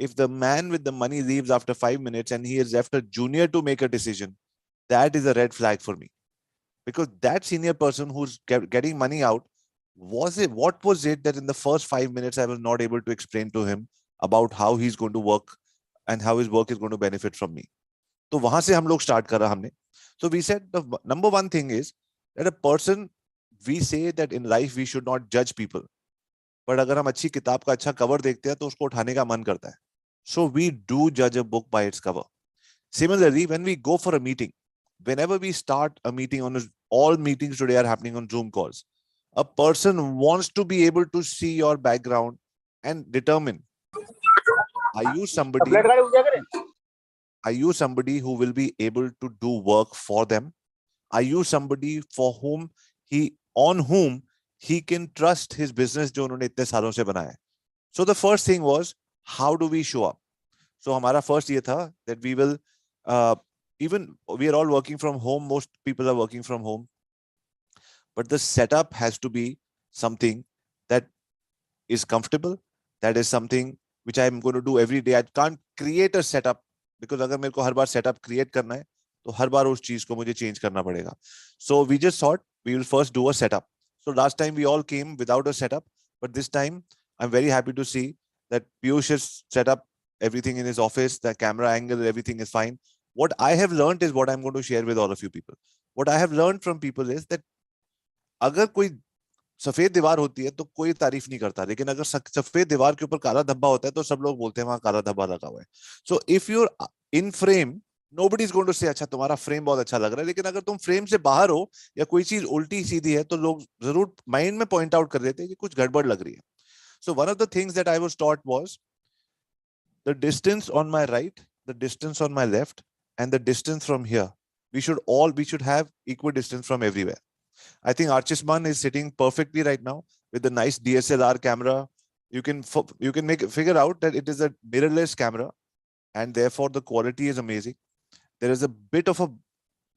if the man with the money leaves after 5 minutes and he is left a junior to make a decision, that is a red flag for me. Because that senior person who's getting money out, what was it that in the first 5 minutes I was not able to explain to him about how he's going to work and how his work is going to benefit from me? तो वहां से हम लोग start करा हमने. So we said the number one thing is that a person, we say that in life we should not judge people. But अगर हम अच्छी किताब का अच्छा कवर देखते हैं तो उसको उठाने का मन करता है. So we do judge a book by its cover. Similarly, when we go for a meeting, whenever we start a meeting all meetings today are happening on Zoom calls. A person wants to be able to see your background and determine, are you somebody who will be able to do work for them? Are you somebody on whom he can trust his business जो उन्होंने इतने सालों से बनाया है? So the first thing was, how do we show up? So हमारा first ये था that we will even we are all working from home. Most people are working from home, but the setup has to be something that is comfortable. That is something which I am going to do every day. I can't create a setup because अगर मेरे को हर बार setup create करना है तो हर बार उस चीज को मुझे change करना पड़ेगा. So we just thought we will first do a setup. So last time we all came without a setup, but this time I'm very happy to see that Piyush has set up everything in his office. The camera angle, everything is fine. What I have learned is what I'm going to share with all of you people. What I have learned from people is that अगर कोई सफेद दीवार होती है तो कोई तारीफ नहीं करता, लेकिन अगर सफेद दीवार के ऊपर काला धब्बा होता है तो सब लोग बोलते हैं वहां काला धब्बा लगा हुआ है. So if you're in frame, nobody is going to say अच्छा तुम्हारा फ्रेम बहुत अच्छा लग रहा है. लेकिन अगर तुम फ्रेम से बाहर हो या कोई चीज उल्टी सीधी है तो लोग जरूर माइंड में पॉइंट आउट कर देते हैं कि कुछ गड़बड़ लग रही है. So one of the things that I was taught was the distance on my right, the distance on my left, and the distance from here. We should have equal distance from everywhere. I think Archisman is sitting perfectly right now with a nice DSLR camera. You can figure out that it is a mirrorless camera, and therefore the quality is amazing. There is a bit of a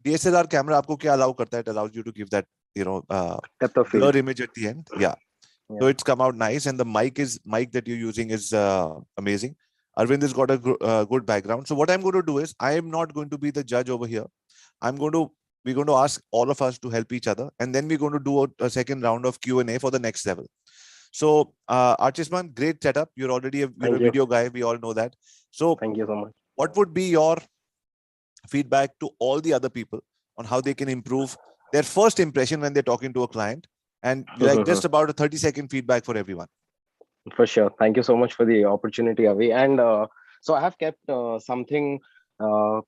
DSLR camera. आपको क्या allow करता है? It allows you to give that blur image at the end. Yeah. So it's come out nice, and the mic that you're using is amazing. Arvind has got a good background. So what I'm going to do is, I am not going to be the judge over here. We're going to ask all of us to help each other, and then we're going to do a second round of Q&A for the next level. So Archisman, great setup. You're already a video guy. We all know that. So thank you so much. What would be your feedback to all the other people on how they can improve their first impression when they're talking to a client? And just about a 30-second feedback for everyone. For sure. Thank you so much for the opportunity, Avi. And so I have kept something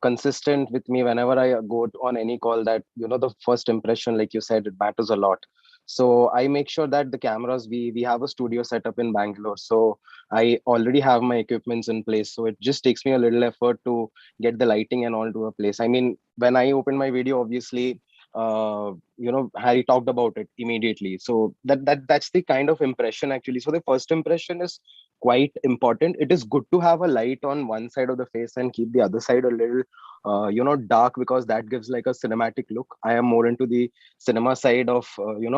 consistent with me whenever I go on any call, that, the first impression, like you said, it matters a lot. So I make sure that the cameras, we have a studio set up in Bangalore. So I already have my equipments in place. So it just takes me a little effort to get the lighting and all to a place. I mean, when I open my video, obviously, Harry talked about it immediately. So that's the kind of impression actually. So the first impression is quite important. It is good to have a light on one side of the face and keep the other side a little dark, because that gives like a cinematic look. I am more into the cinema side of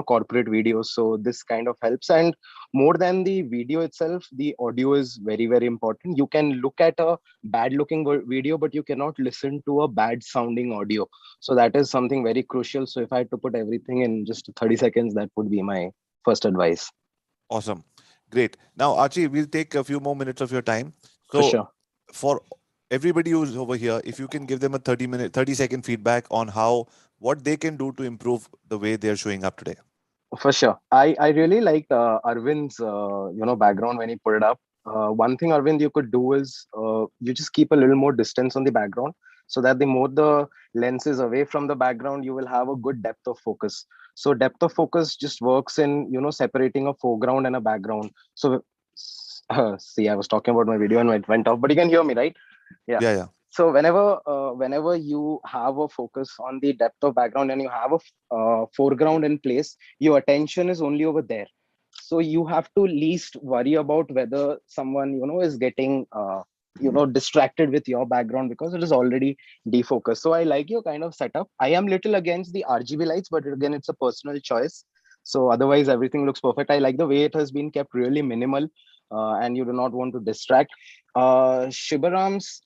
corporate videos, so this kind of helps. And more than the video itself, the audio is very, very important. You can look at a bad looking video, but you cannot listen to a bad sounding audio. So that is something very crucial. So if I had to put everything in just 30 seconds, that would be my first advice. Awesome. Great. Now, Archie, we'll take a few more minutes of your time. So for sure. For everybody who's over here, if you can give them a 30-second feedback on what they can do to improve the way they're showing up today. For sure. I really liked Arvind's background when he put it up. One thing, Arvind, you could do is you just keep a little more distance on the background, so that the more the lens is away from the background, you will have a good depth of focus. So depth of focus just works in separating a foreground and a background. So see, I was talking about my video and it went off, but you can hear me, right? Yeah. So whenever you have a focus on the depth of background and you have a foreground in place, your attention is only over there. So you have to least worry about whether someone is getting distracted with your background, because it is already defocused. So I like your kind of setup. I am little against the RGB lights, but again, it's a personal choice. So otherwise, everything looks perfect. I like the way it has been kept really minimal. And you do not want to distract. Shibaram's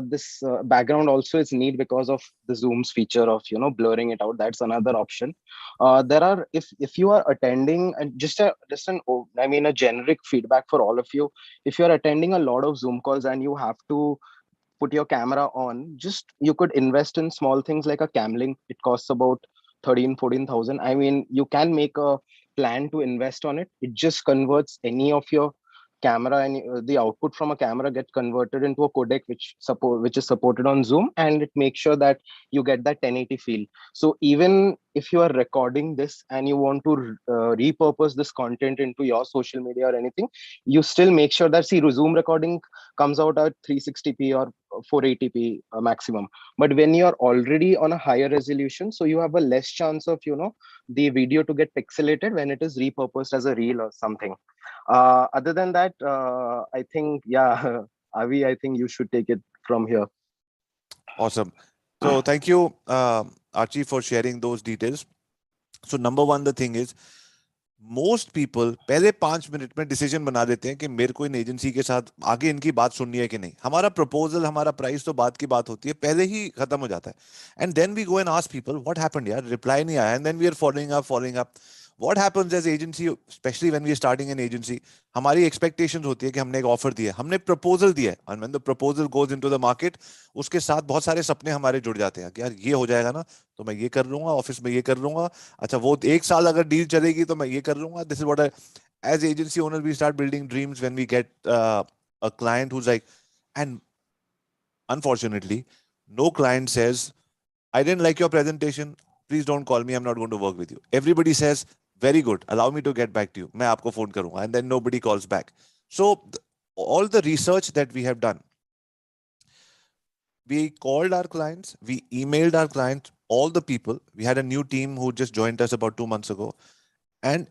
this background also is neat because of the Zoom's feature of blurring it out. That's another option. There are, if you are attending, and I mean a generic feedback for all of you. If you are attending a lot of Zoom calls and you have to put your camera on, just you could invest in small things like a camlink. It costs about 13-14,000. I mean, you can make a plan to invest on it. It just converts any of your camera, and the output from a camera get converted into a codec which is supported on Zoom, and it makes sure that you get that 1080 feel. So even if you are recording this and you want to repurpose this content into your social media or anything, you still make sure that, see, Zoom recording comes out at 360p or 480p maximum. But when you're already on a higher resolution, so you have a less chance of the video to get pixelated when it is repurposed as a reel or something. Other than that, I think, yeah, Avi, I think you should take it from here. Awesome. So thank you, Archie, for sharing those details. So number one, the thing is, most people पहले 5 minute में decision बना देते हैं कि मेरे को इन agency के साथ आगे इनकी बात सुननी है कि नहीं. हमारा प्रपोजल, हमारा प्राइस तो बात की बात होती है, पहले ही खत्म हो जाता है. And then we go and ask people what happened यार, रिप्लाई नहीं आया. And then we are following up. What happens as agency, especially when we are starting an agency, हमारी expectations होती है कि हमने एक ऑफर दिया है, हमने प्रपोजल दिया है, and when the proposal goes into the market, उसके साथ बहुत सारे सपने हमारे जुड़ जाते हैं कि यार ये हो जाएगा ना तो मैं ये कर लूंगा, ऑफिस में ये कर लूंगा, अच्छा वो 1 साल अगर डील चलेगी तो मैं ये कर लूंगा. This is what I, as agency owners we start building dreams when we get a client who's like, and unfortunately no client says I didn't like your presentation, please don't call me, I'm not going to work with you. Everybody says very good, allow me to get back to you, मैं आपको phone करूंगा, and then nobody calls back. So all the research that we have done, we called our clients, we emailed our clients, all the people. We had a new team who just joined us about 2 months ago, and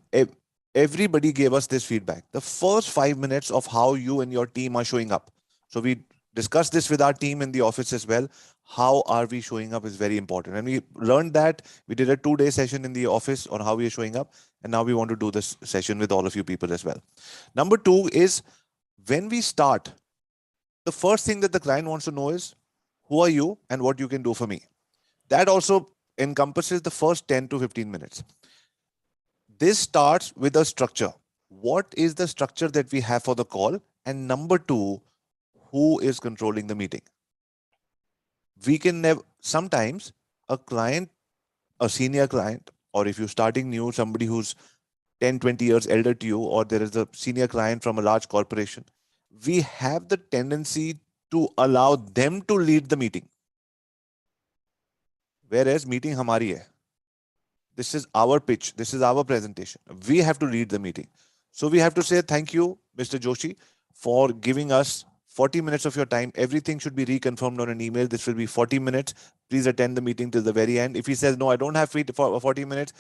everybody gave us this feedback. The first 5 minutes of how you and your team are showing up. So we discussed this with our team in the office as well. How are we showing up is very important. And we learned that. We did a 2-day session in the office on how we are showing up. And now we want to do this session with all of you people as well. Number two is, when we start, the first thing that the client wants to know is, who are you and what you can do for me? That also encompasses the first 10 to 15 minutes. This starts with a structure. What is the structure that we have for the call? And number two, who is controlling the meeting? We can never, sometimes a client, a senior client, or if you're starting new, somebody who's 10, 20 years elder to you, or there is a senior client from a large corporation, we have the tendency to allow them to lead the meeting. Whereas meeting hamari hai. This is our pitch. This is our presentation. We have to lead the meeting. So we have to say thank you, Mr. Joshi, for giving us 40 minutes of your time. Everything should be reconfirmed on an email. This will be 40 minutes. Please attend the meeting till the very end. If he says, no, I don't have free for 40 minutes,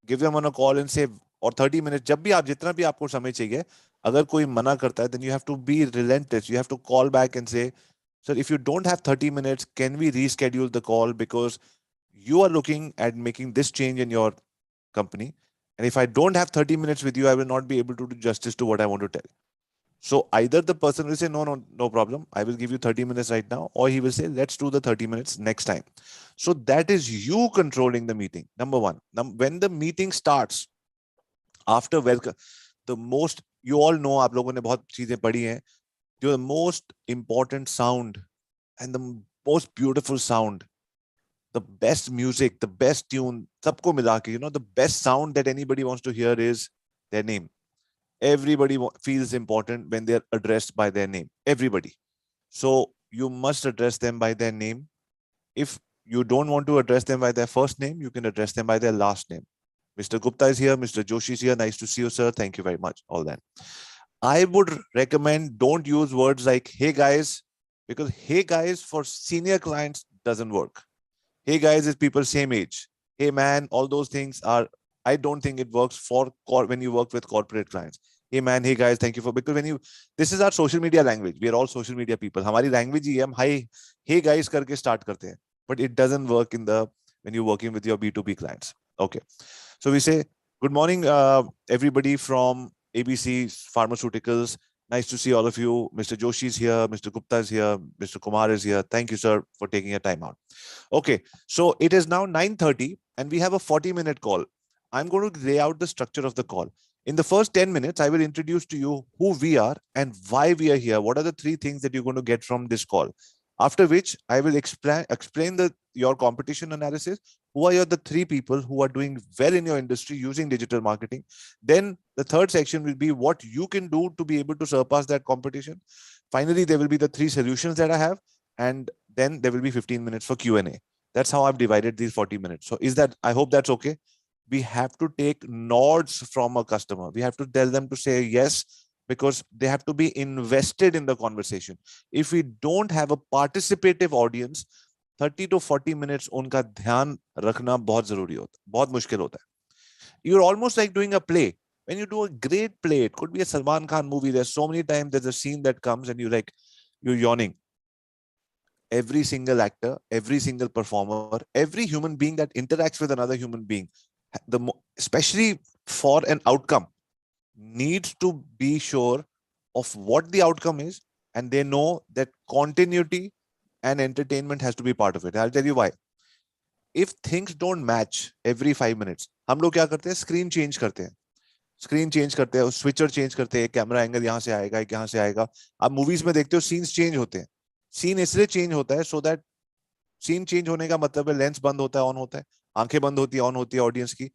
give them on a call and say, or 30 minutes, जब भी आप जितना भी आपको समय चाहिए, अगर कोई मना करता है, then you have to be relentless. You have to call back and say, sir, if you don't have 30 minutes, can we reschedule the call, because you are looking at making this change in your company. And if I don't have 30 minutes with you, I will not be able to do justice to what I want to tell. So either the person will say, no, no, no problem, I will give you 30 minutes right now, or he will say, let's do the 30 minutes next time. So that is you controlling the meeting. Number one. When the meeting starts, after welcome, the most, you all know, आप लोगों ने बहुत चीजें पढ़ी हैं, the most important sound and the most beautiful sound, the best music, the best tune, sabko mila ke, the best sound that anybody wants to hear is their name. Everybody feels important when they're addressed by their name. Everybody. So you must address them by their name. If you don't want to address them by their first name, you can address them by their last name. Mr. Gupta is here. Mr. Joshi is here. Nice to see you, sir. Thank you very much. All that. I would recommend, don't use words like, hey guys, because hey guys for senior clients doesn't work. Hey guys is people same age. Hey man, all those things are, I don't think it works for when you work with corporate clients. Hey man, hey guys, thank you for, because when you, this is our social media language. We are all social media people. Hamari language hi hai, hum hi, hey guys karke start karte hain. But it doesn't work when you're working with your B2B clients. Okay. So we say, good morning, everybody from ABC Pharmaceuticals. Nice to see all of you. Mr. Joshi is here. Mr. Gupta is here. Mr. Kumar is here. Thank you, sir, for taking your time out. Okay, so it is now 9:30 and we have a 40-minute call. I'm going to lay out the structure of the call. In the first 10 minutes, I will introduce to you who we are and why we are here. What are the three things that you're going to get from this call? After which, I will explain your competition analysis. Who are the three people who are doing well in your industry using digital marketing? Then the third section will be what you can do to be able to surpass that competition. Finally, there will be the three solutions that I have, and then there will be 15 minutes for Q&A. That's how I've divided these 40 minutes. So I hope that's okay. We have to take nods from a customer. We have to tell them to say yes, because they have to be invested in the conversation. If we don't have a participative audience, 30 to 40 minutes उनका ध्यान रखना बहुत जरूरी होता है, बहुत मुश्किल होता है. You're almost like doing a play. When you do a great play, it could be a Salman Khan movie. There's so many times there's a scene that comes and you're yawning. Every single actor, every single performer, every human being that interacts with another human being, especially for an outcome, needs to be sure of what the outcome is, and they know that continuity and entertainment has to be part of it. I'll tell you why. If things don't match every 5 minutes, हम लोग क्या करते हैं? Screen change करते हैं, screen change करते हैं, switcher change करते हैं, कैमरा एंगल यहाँ से आएगा, यहाँ से आएगा. आप मूवीज में देखते हो सीन्स चेंज होते हैं. सीन इसलिए चेंज होता है सो दैट सीन चेंज होने का मतलब है लेंस बंद होता है, ऑन होता है, आंखें बंद होती है, ऑन होती है ऑडियंस की.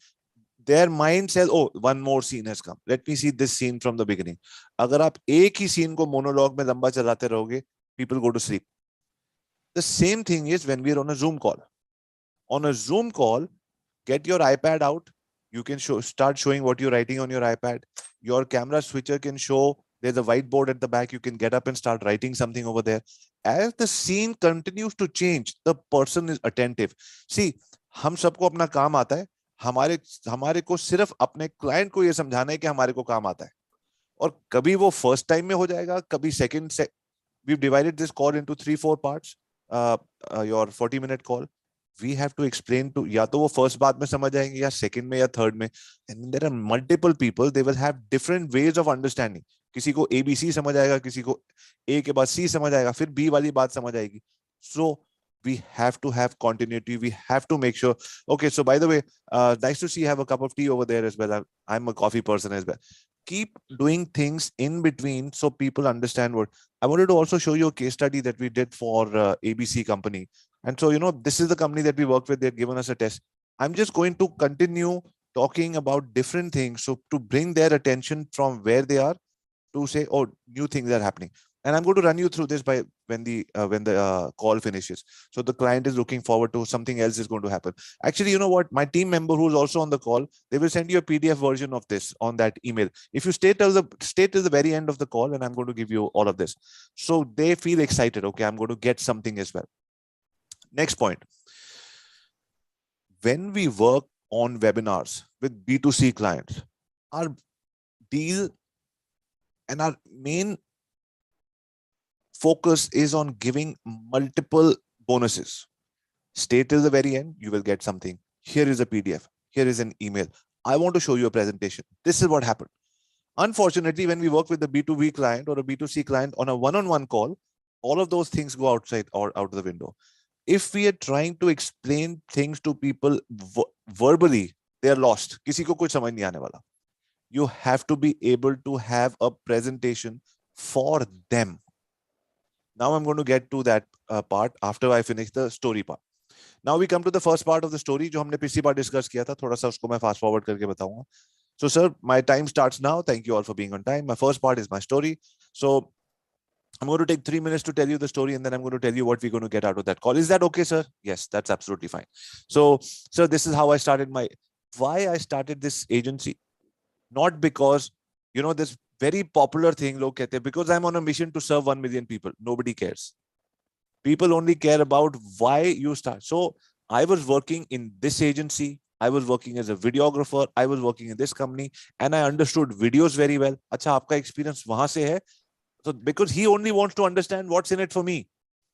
Their mind says, oh, one more scene has come. Let me see this scene from the beginning. अगर आप एक ही सीन को मोनोलॉग में लंबा चलाते रहोगे, people go to sleep. The same thing is when we are on a Zoom call. On a Zoom call, get your iPad out. You can start showing what you're writing on your iPad. Your camera switcher can show there's a whiteboard at the back. You can get up and start writing something over there. As the scene continues to change, the person is attentive. See, हम सबको अपना काम आता है. हमारे को सिर्फ अपने क्लाइंट को ये समझाना है कि हमारे को काम आता है, और कभी वो फर्स्ट टाइम में हो जाएगा, कभी सेकंड से. we've divided this call into 3-4 parts. Your 40-minute call, we have to explain to, या तो वो फर्स्ट बात में समझ आएंगे या सेकंड में या थर्ड में. and there are multiple people, they will have different ways of understanding. किसी को ABC समझ आएगा, किसी को A के बाद C समझ आएगा, फिर B वाली बात समझ आएगी. So we have to have continuity. We have to make sure. Okay, so by the way, nice to see you have a cup of tea over there as well. I'm a coffee person as well. Keep doing things in between so people understand what. I wanted to also show you a case study that we did for ABC company. And so, this is the company that we work with. They've given us a test. I'm just going to continue talking about different things, so to bring their attention from where they are to say, oh, new things are happening. And I'm going to run you through this by when the call finishes. So the client is looking forward to something else is going to happen. Actually, you know what? My team member who's also on the call, they will send you a PDF version of this on that email. If you stay till the very end of the call, and I'm going to give you all of this, so they feel excited. Okay, I'm going to get something as well. Next point. When we work on webinars with B2C clients, our deal and our main focus is on giving multiple bonuses. Stay till the very end, you will get something. Here is a PDF. Here is an email. I want to show you a presentation. This is what happened. Unfortunately, when we work with a B2B client or a B2C client on a one-on-one call, all of those things go outside or out of the window. If we are trying to explain things to people verbally, they are lost. किसी को कुछ समझ नहीं आने वाला. You have to be able to have a presentation for them. Now I'm going to get to that part after I finish the story part. Now we come to the first part of the story जो हमने पिछली बार discuss किया था. थोड़ा सा उसको मैं fast forward करके बताऊंगा. So sir, my time starts now. Thank you all for being on time. My first part is my story. So I'm going to take 3 minutes to tell you the story, and then I'm going to tell you what we're going to get out of that call. Is that okay, sir? Yes, that's absolutely fine. So sir, this is how I started why I started this agency. Not because, this very popular thing, log kehte, because I'm on a mission to serve 1 million people. Nobody cares. People only care about why you start. So I was working in this agency. I was working as a videographer. I was working in this company, and I understood videos very well. Acha, aapka experience wahan se hai. So because he only wants to understand what's in it for me.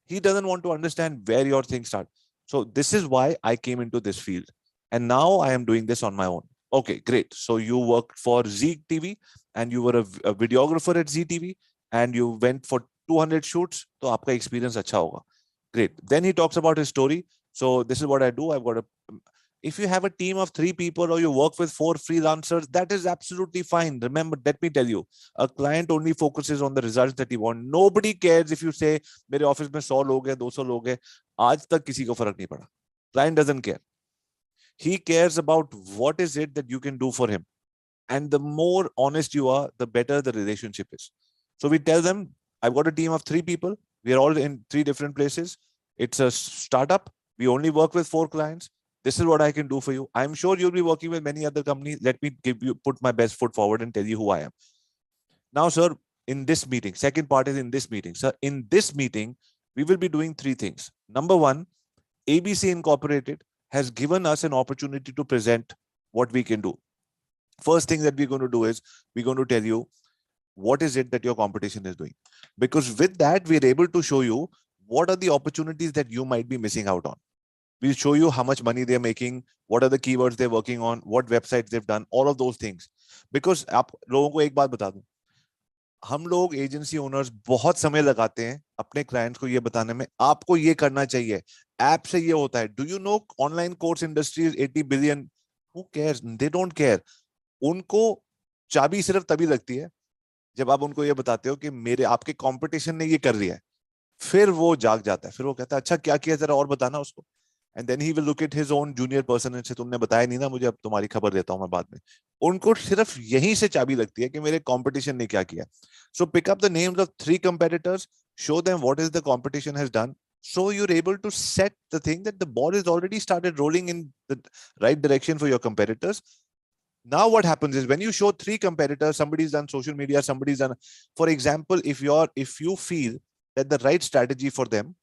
He doesn't want to understand where your things start. So this is why I came into this field. And now I am doing this on my own. Okay, great. So you worked for Z TV and you were a videographer at Z TV. and you went for 200 shoots, तो आपका experience अच्छा होगा. Great. Then he talks about his story. So this is what I do. I've got a, if you have a team of 3 people or you work with 4 freelancers, that is absolutely fine. Remember, let me tell you, a client only focuses on the results that he wants. Nobody cares if you say, मेरे office में 100 लोग हैं, 200 लोग हैं. आज तक किसी को फर्क नहीं पड़ा. Client doesn't care. He cares about what is it that you can do for him. And the more honest you are, the better the relationship is. So we tell them, I've got a team of 3 people. We are all in 3 different places. It's a startup. We only work with 4 clients. This is what I can do for you. I'm sure you'll be working with many other companies. Let me put my best foot forward and tell you who I am. Now, sir, in this meeting, second part is in this meeting. Sir, in this meeting, we will be doing 3 things. Number 1, ABC Incorporated has given us an opportunity to present what we can do. First thing that we're going to do is we're going to tell you what is it that your competition is doing. Because with that, we're able to show you what are the opportunities that you might be missing out on. We'll show you how much money they're making, what are the keywords they're working on, what websites they've done, all of those things. Because आप लोगों को एक बात बता दूं, हम लोग agency owners बहुत समय लगाते हैं अपने क्लाइंट्स को ये बताने में, आपको ये करना चाहिए, ऐप से ये होता है. Do you know online course industry is 80 billion. Who cares? They don't care. उनको चाबी सिर्फ तभी लगती है जब आप उनको ये बताते हो कि मेरे आपके कंपटीशन ने ये कर लिया है. फिर वो जाग जाता है, फिर वो कहता है अच्छा क्या किया, जरा और बताना उसको. And then he will look at his own junior person से, तुमने बताया नहीं ना मुझे, अब तुम्हारी खबर देता हूं मैं बाद में. उनको सिर्फ यहीं से चाबी लगती है कि मेरे कंपटीशन ने क्या किया. So pick up the names of 3 competitors, show them what is the competition has done, so you're able to set the thing that the ball is already started rolling in the right direction for your competitors. Now what happens is when you show 3 competitors, somebody's done social media, somebody's done, for example, if you feel that the right strategy for them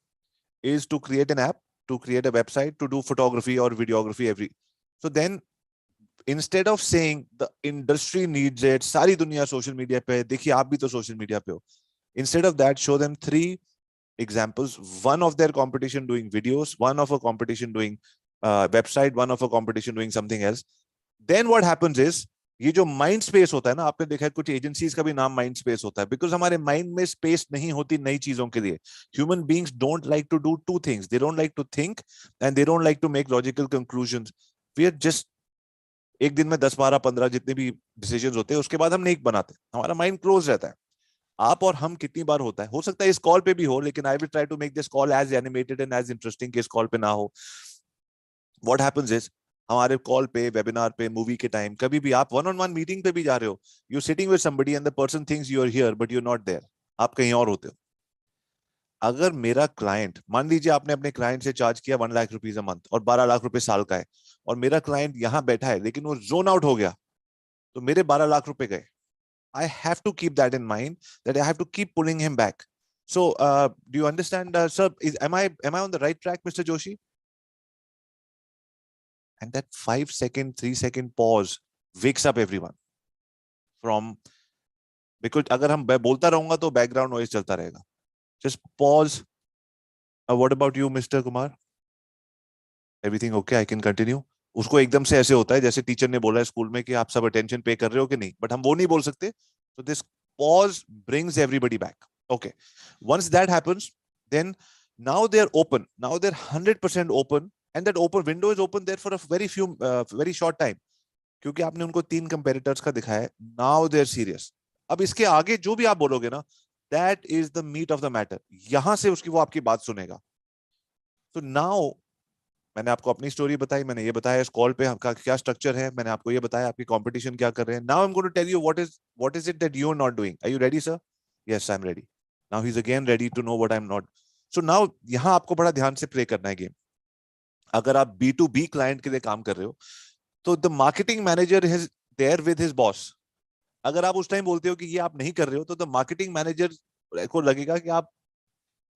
is to create an app, to create a website, to do photography or videography so then instead of saying the industry needs it, सारी दुनिया social media पे, देखिए आप भी तो social media पे हो, instead of that show them 3 examples, one of their competition doing videos, one of a competition doing website, one of a competition doing something else. Then what happens is ये जो mind space होता है ना, आपने देखा है कुछ agencies का भी नाम माइंड स्पेस होता है, बिकॉज हमारे माइंड में स्पेस नहीं होती नई चीजों के लिए. Human beings don't like to do 2 things. They don't like to think and they don't like to make logical conclusions. We are just एक दिन में 10 12 15 जितने भी डिसीजंस होते हैं उसके बाद हम नहीं बनाते, हमारा माइंड क्लोज रहता है. आप और हम कितनी बार होता है, हो सकता है इस कॉल पे भी हो, लेकिन I will try to make this call as animated and as interesting कि इस कॉल पे ना हो. व्हाट हैपेंस इज हमारे कॉल पे, वेबिनार पे, मूवी के टाइम, कभी भी आप 1-on-1 मीटिंग पे भी जा रहे हो, you sitting with somebody and the person thinks you are here but you are not there, आप कहीं और होते हो. अगर मेरा क्लाइंट, मान लीजिए आपने अपने क्लाइंट से चार्ज किया 1 लाख रुपीज अ मंथ और 12 लाख रुपए साल का है, और मेरा क्लाइंट यहाँ बैठा है लेकिन वो जोन आउट हो गया, तो मेरे 12 लाख रुपए गए. I have to keep that in mind, that I have to keep pulling him back. So, do you understand, sir? Am I on the right track, Mr. Joshi? And that 5-second, 3-second pause wakes up everyone from, because अगर हम बोलता रहूंगा तो background noise चलता रहेगा. Just pause. What about you, Mr. Kumar? Everything okay? I can continue. उसको एकदम से ऐसे होता है जैसे टीचर ने बोला है स्कूल में कि आप सब अटेंशन पे कर रहे हो कि नहीं, बट हम वो नहीं बोल सकते. So this pause brings everybody back. Okay. Once that happens, then now they're open. Now they're 100% open, and that open window is open there for a very short time. क्योंकि आपने उनको 3 competitors का दिखाया है. Now they're serious. अब इसके आगे जो भी आप बोलोगे ना, that is the meat of the matter. यहां से उसकी वो आपकी बात सुनेगा. So now मैंने आपको अपनी स्टोरी बताई, मैंने ये बताया इस कॉल पे आपका क्या स्ट्रक्चर है, मैंने आपको ये बताया आपकी कंपटीशन क्या कर रहे हैं. Now I am going to tell you what is it that you are not doing. Are you ready sir? Yes I am ready. Now he is again ready to know what I am not. So now यहां आपको बड़ा ध्यान से play करना है game. अगर आप B2B client के लिए काम कर रहे हो तो the marketing manager is there with his boss. अगर आप उस टाइम बोलते हो कि ये आप नहीं कर रहे हो तो द मार्केटिंग मैनेजर को लगेगा कि आप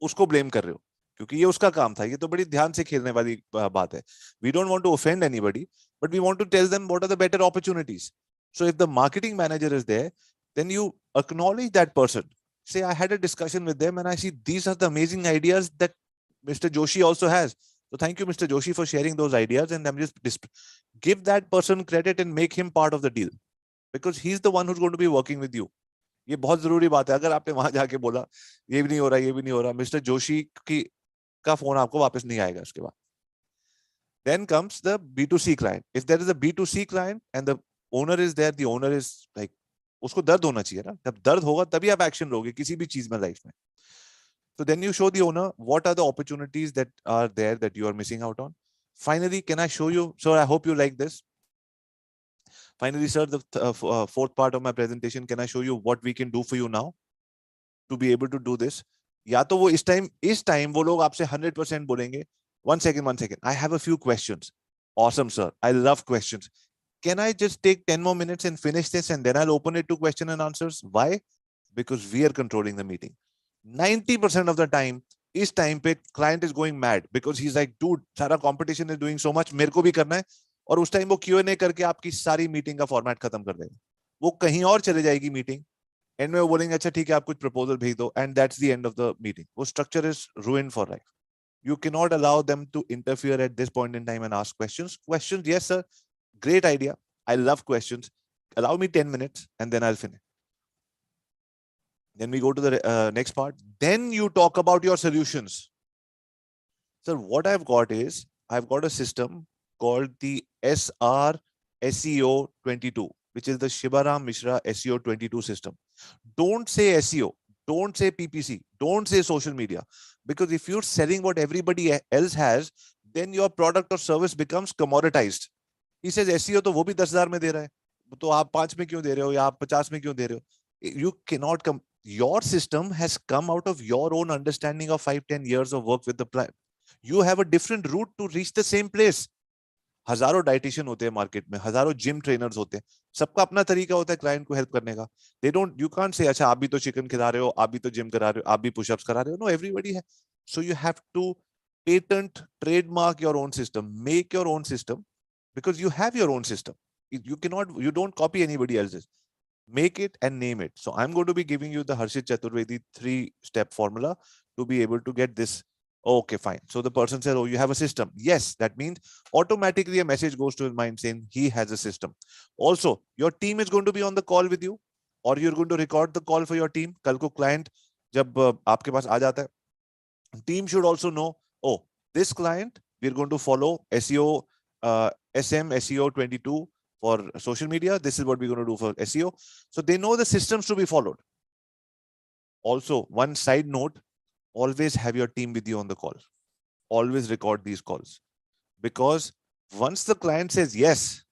उसको ब्लेम कर रहे हो, क्योंकि ये उसका काम था. ये तो बड़ी ध्यान से खेलने वाली बात है. We don't want to offend anybody, but we want to tell them what are the better opportunities. So if the marketing manager is there, then you acknowledge that person. Say, I had a discussion with them and I see these are the amazing ideas that Mr. Joshi also has. So thank you, Mr. Joshi, for sharing those ideas, and I'm just give that person credit and make him part of the deal, because he's the one who's going to be working with you. ये बहुत जरूरी बात है. अगर आपने वहां जाके बोला ये भी नहीं हो रहा, ये भी नहीं हो रहा, मिस्टर जोशी की का फोन आपको वापस नहीं आएगा उसके बाद. Then comes the B2C client. If there is a B2C client and the owner is there, the owner is like, उसको दर्द होना चाहिए ना. जब दर्द होगा तभी आप एक्शन लोगे किसी भी चीज में लाइफ में. So then you show the owner what are the opportunities that are there that you are missing out on. Finally, can I show you? Sir, I hope you like this. Finally, sir, the fourth part of my presentation, can I show you what we can do for you now to be able to do this? या तो वो इस time वो लोग आपसे 100% बोलेंगे, one second, I have a few questions. Awesome, sir. I love questions. Can I just take 10 more minutes and finish this and then I'll open it to question and answers? Why? Because we are controlling the meeting. 90% of the time, इस time पे client is going mad because he's like, dude, सारा competition is doing so much, मेरे को भी करना है. और उस टाइम वो Q&A करके आपकी सारी मीटिंग का फॉर्मेट खत्म कर देगा. वो कहीं और चले जाएगी मीटिंग. एंड में वो बोलेंगे अच्छा ठीक है आप कुछ प्रपोजल भेज दो and that's the end of the meeting. वो structure is ruined for life. You cannot allow them to interfere at this point in time and ask questions. Questions, yes, sir. Great idea. I love questions. Allow me 10 minutes and then I'll finish. Then we go to the next part. Then you talk about your solutions. Sir, what I've got is I've got a system called the SR SEO 22, which is the Shibaram Mishra SEO 22 system. Don't say SEO. Don't say PPC. Don't say social media. Because if you're selling what everybody else has, then your product or service becomes commoditized. He says SEO तो वो भी 10,000 में दे रहा है, तो आप 5 में क्यों दे रहे हो या आप 50 में क्यों दे रहे हो? You cannot come. Your system has come out of your own understanding of 5-10 years of work with the plan. You have a different route to reach the same place. हजारों डाइटिशियन होते हैं मार्केट में, हजारों gym trainers होते हैं, सबका अपना तरीका होता है क्लाइंट को हेल्प करने का. They don't, you can't say अच्छा आप भी तो चिकन खिला रहे हो, आप भी तो जिम करा रहे हो, आप भी पुशअप्स करा रहे हो. नो, एवरीबॉडी है. So you have to patent, trademark your own system, make your own system, because you have your own system. You don't copy anybody else's. Make it and name it. So I'm going to be giving you the Harshit Chaturvedi 3-step formula to be able to get this. Okay, fine. So the person says, oh, you have a system. Yes, that means automatically a message goes to his mind saying he has a system. Also, your team is going to be on the call with you, or you're going to record the call for your team. कल को client जब आपके पास आ जाता है, team should also know, oh, this client, we're going to follow SEO, SM SEO 22 for social media. This is what we're going to do for SEO. So they know the systems to be followed. Also, one side note, always have your team with you on the call. Always record these calls. Because once the client says yes,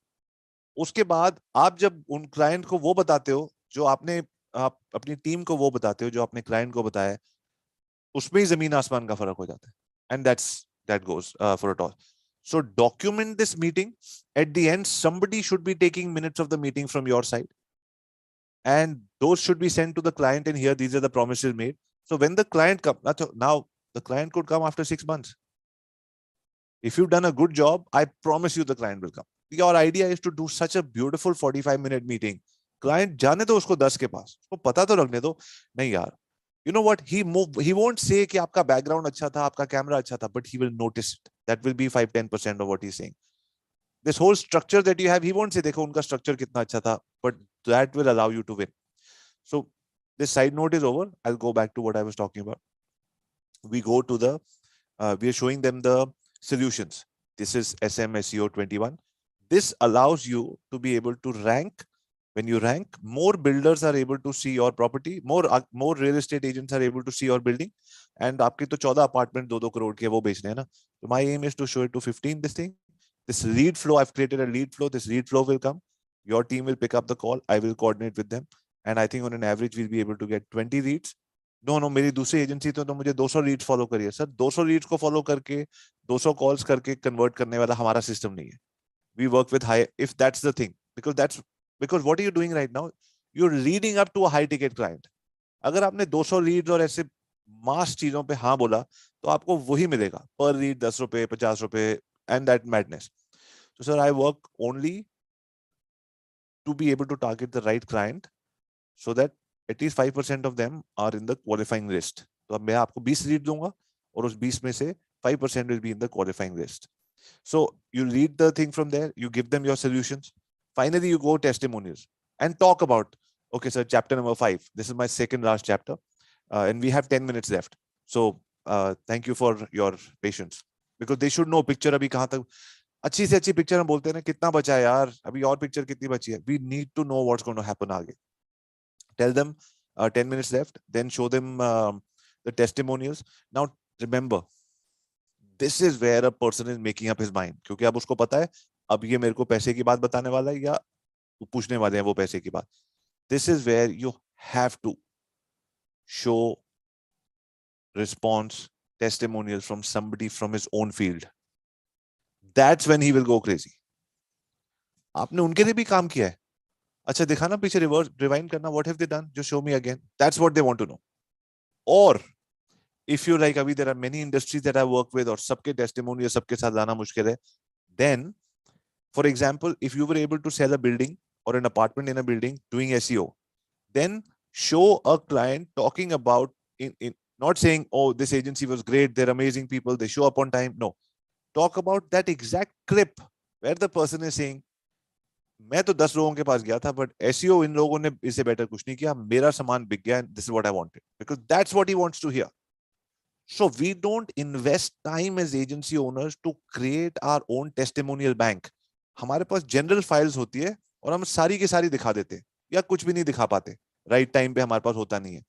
उसके बाद आप जब उन client को वो बताते हो जो आपने, आप अपनी टीम को वो बताते हो जो आपने क्लाइंट को बताया, उसमें ही जमीन आसमान का फर्क हो जाता है. And that goes for a toss. So document this meeting. At the end, somebody should be taking minutes of the meeting from your side, and those should be sent to the client. And here, these are the promises made. So when the client comes, now the client could come after 6 months. If you've done a good job, I promise you the client will come. Your idea is to do such a beautiful 45-minute meeting. Client जाने दो उसको 10 के पास, उसको पता तो लगने दो. नहीं यार, you know what, he won't say कि आपका background अच्छा था, आपका camera अच्छा था, but he will notice it. That will be 5-10% of what he's saying. This whole structure that you have, he won't say देखो उनका structure कितना अच्छा था, but that will allow you to win. So this side note is over. I'll go back to what I was talking about. We go to the, we are showing them the solutions. This is SMSEO 21. This allows you to be able to rank. When you rank, more builders are able to see your property, more real estate agents are able to see your building, and आपकी तो 14 apartment 2-2 crore के वो बेचने हैं ना. So my aim is to show it to 15. This thing, this lead flow, I've created a lead flow. This lead flow will come. Your team will pick up the call. I will coordinate with them, and I think on an average we'll be able to get 20 leads. No, मेरी दूसरी agency तो मुझे 200 Leeds follow करिए. Sir 200 Leeds को follow करके 200 calls करके convert करने वाला हमारा सिस्टम नहीं है. We work with high, if that's the thing, because what are you doing right now? You're leading up to a high ticket client. अगर आपने 200 लीड्स और ऐसे मास चीजों पे हाँ बोला तो आपको वही मिलेगा, पर लीड 10 रुपए 50 रुपए, and that madness. So sir, I work only to be able to target the right client so that at least 5% of them are in the qualifying list. तो अब मैं आपको 20 लीड दूंगा और उस 20 में से 5% will be in the qualifying list. So you lead the thing from there, you give them your solutions. Finally, you go testimonials and talk about, Okay, sir, chapter number 5. This is my second last chapter. And we have 10 minutes left. So thank you for your patience. Because they should know picture अभी कहाँ तक अच्छी से अच्छी picture हम बोलते हैं ना कितना बचा है यार अभी और पिक्चर कितनी बची है we need to know what's going to happen आगे. Tell them 10 minutes left, then show them the testimonials. Now remember, this is where a person is making up his mind. क्योंकि अब उसको पता है अब ये मेरे को पैसे की बात बताने वाला है या पूछने वाले हैं वो पैसे की बात. This is where you have to show response testimonials from somebody from his own field. That's when he will go crazy. आपने उनके लिए भी काम किया है. अच्छा दिखाना पीछे रिवर्स रिवाइंड करना what have they done just show me again. That's what they want to know. Or if you like अभी there are many industries that I work with और सबके testimonial सबके साथ लाना मुश्किल है. Then for example if you were able to sell a building or an apartment in a building doing SEO, then show a client talking about in not saying oh this agency was great, they're amazing people, they show up on time. No, talk about that exact clip where the person is saying मैं तो 10 लोगों के पास गया था but SEO इन लोगों ने इससे better कुछ नहीं किया, मेरा सामान बिक गया, this is what I wanted, because that's what he wants to hear. So we don't invest time as agency owners to create our own testimonial bank. हमारे पास जनरल फाइल्स होती है और हम सारी की सारी दिखा देते हैं या कुछ भी नहीं दिखा पाते, राइट टाइम पे हमारे पास होता नहीं है.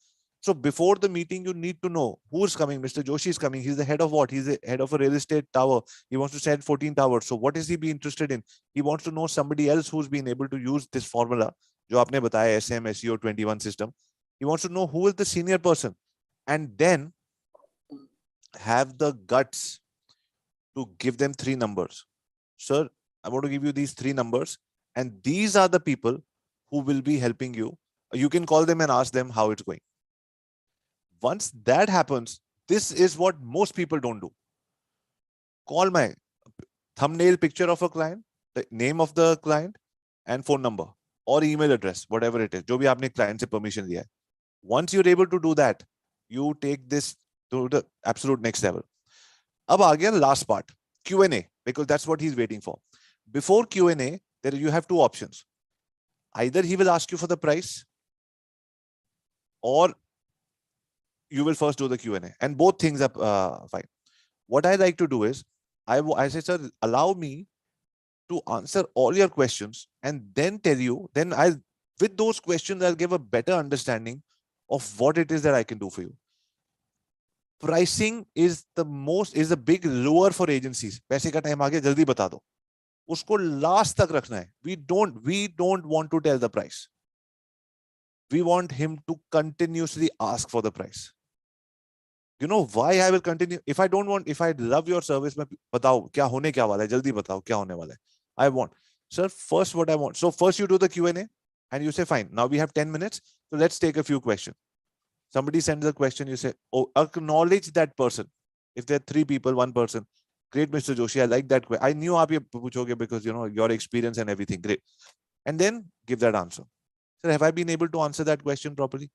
So before the meeting, you need to know who's coming. Mr. Joshi is coming. He's the head of what? He's the head of a real estate tower. He wants to sell 14 towers. So what is he be interested in? He wants to know somebody else who's been able to use this formula. जो आपने बताया SM SEO 21 system. He wants to know who is the senior person, and then have the guts to give them 3 numbers. Sir, I want to give you these 3 numbers, and these are the people who will be helping you. You can call them and ask them how it's going. Once that happens, this is what most people don't do. Call my thumbnail picture of a client, the name of the client, and phone number or email address, whatever it is. जो भी आपने client से permission लिया है. Once you're able to do that, you take this to the absolute next level. अब आ गया last part, Q&A, because that's what he's waiting for. Before Q&A, there you have 2 options. Either he will ask you for the price, or you will first do the Q&A, and both things are fine. What I like to do is, I say, sir, allow me to answer all your questions and then tell you, then with those questions, I'll give a better understanding of what it is that I can do for you. Pricing is a big lure for agencies. पैसे का time आ गया, जल्दी बता दो. उसको last तक रखना है. We don't want to tell the price. We want him to continuously ask for the price. You know why I will continue? If I love your service, मैं बताओ क्या होने क्या वाला है, जल्दी बताओ क्या होने वाला है. I want, sir, first what I want. So first you do the Q&A and you say, fine, now we have 10 minutes. So let's take a few questions. Somebody sends a question, you say, oh, acknowledge that person. If there are 3 people, 1 person, great, Mr. Joshi, I like that question. I knew आप ये पूछोगे because, you know, your experience and everything, great. And then give that answer. Sir, have I been able to answer that question properly?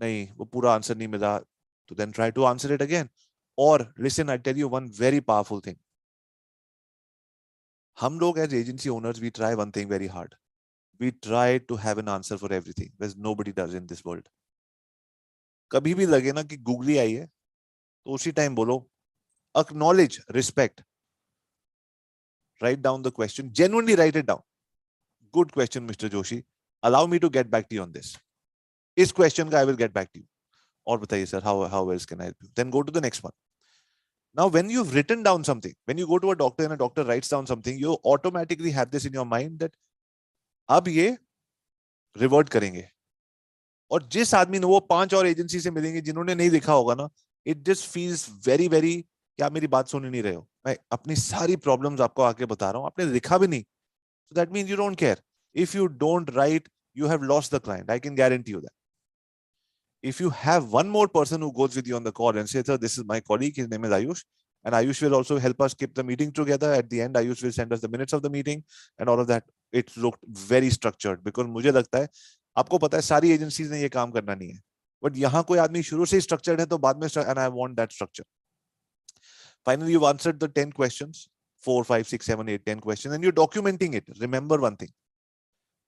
नहीं, वो पूरा answer नहीं मिला. So then try to answer it again. Or listen, I tell you one very powerful thing. हम लोग as agency owners, we try one thing very hard. We try to have an answer for everything, whereas nobody does in this world. कभी भी लगे ना कि googly आई है, तो उसी टाइम बोलो, acknowledge, respect. Write down the question, genuinely write it down. Good question, Mr. Joshi. Allow me to get back to you on this. इस question का I will get back to you. और बताइए sir, how else can I help you? Then go to the next one. Now, when you've written down something, when you go to a doctor and a doctor writes down something, you automatically have this in your mind that अब ये revert करेंगे. और जिस आदमी ने वो 5 और agency से मिलेंगे जिन्होंने नहीं लिखा होगा ना, it just feels very very कि आप मेरी बात सुन नहीं रहे हो. मैं अपनी सारी प्रॉब्लम्स आपको आके बता रहा हूँ, आपने लिखा भी नहीं. So that means you don't care. If you don't write, you have lost the client. I can guarantee you that. If you have one more person who goes with you on the call and says, sir, this is my colleague, his name is Ayush, and Ayush will also help us keep the meeting together. At the end, Ayush will send us the minutes of the meeting and all of that. It looked very structured because मुझे लगता है, आपको पता है सारी agencies ने ये काम करना नहीं है, बट यहाँ कोई आदमी शुरू से स्ट्रक्चर्ड है तो बाद में, and I want that structure. Finally, you've answered the 10 questions, 4, 5, 6, 7, 8, 10 questions, and you're documenting it. Remember one thing,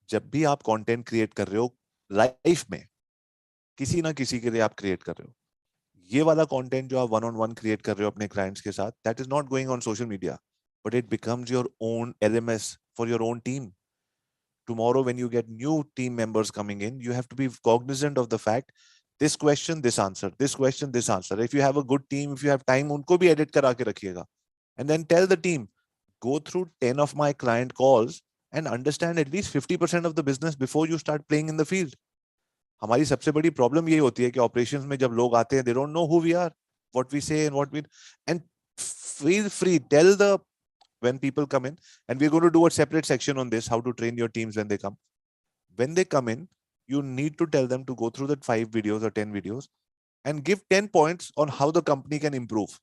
जब भी आप कंटेंट क्रिएट कर रहे हो, लाइफ में किसी ना किसी के लिए आप क्रिएट कर रहे हो। ये वाला कंटेंट जो आप वन ऑन वन क्रिएट कर रहे हो अपने क्लाइंट्स के साथ, that is not going on social media, but it becomes your own LMS for your own team. Tomorrow when you get new team members coming in, you have to be cognizant of the fact, this question, this answer, this question, this answer. If you have a good team, if you have time, unko bhi edit kara ke rakhiega. And then tell the team, go through 10 of my client calls and understand at least 50% of the business before you start playing in the field. हमारी सबसे बड़ी problem ये होती है कि operations में जब लोग आते हैं, they don't know who we are, what we say and what we, and feel free, tell the, when people come in, and we're going to do a separate section on this, how to train your teams when they come. When they come in, you need to tell them to go through the 5 videos or 10 videos and give 10 points on how the company can improve.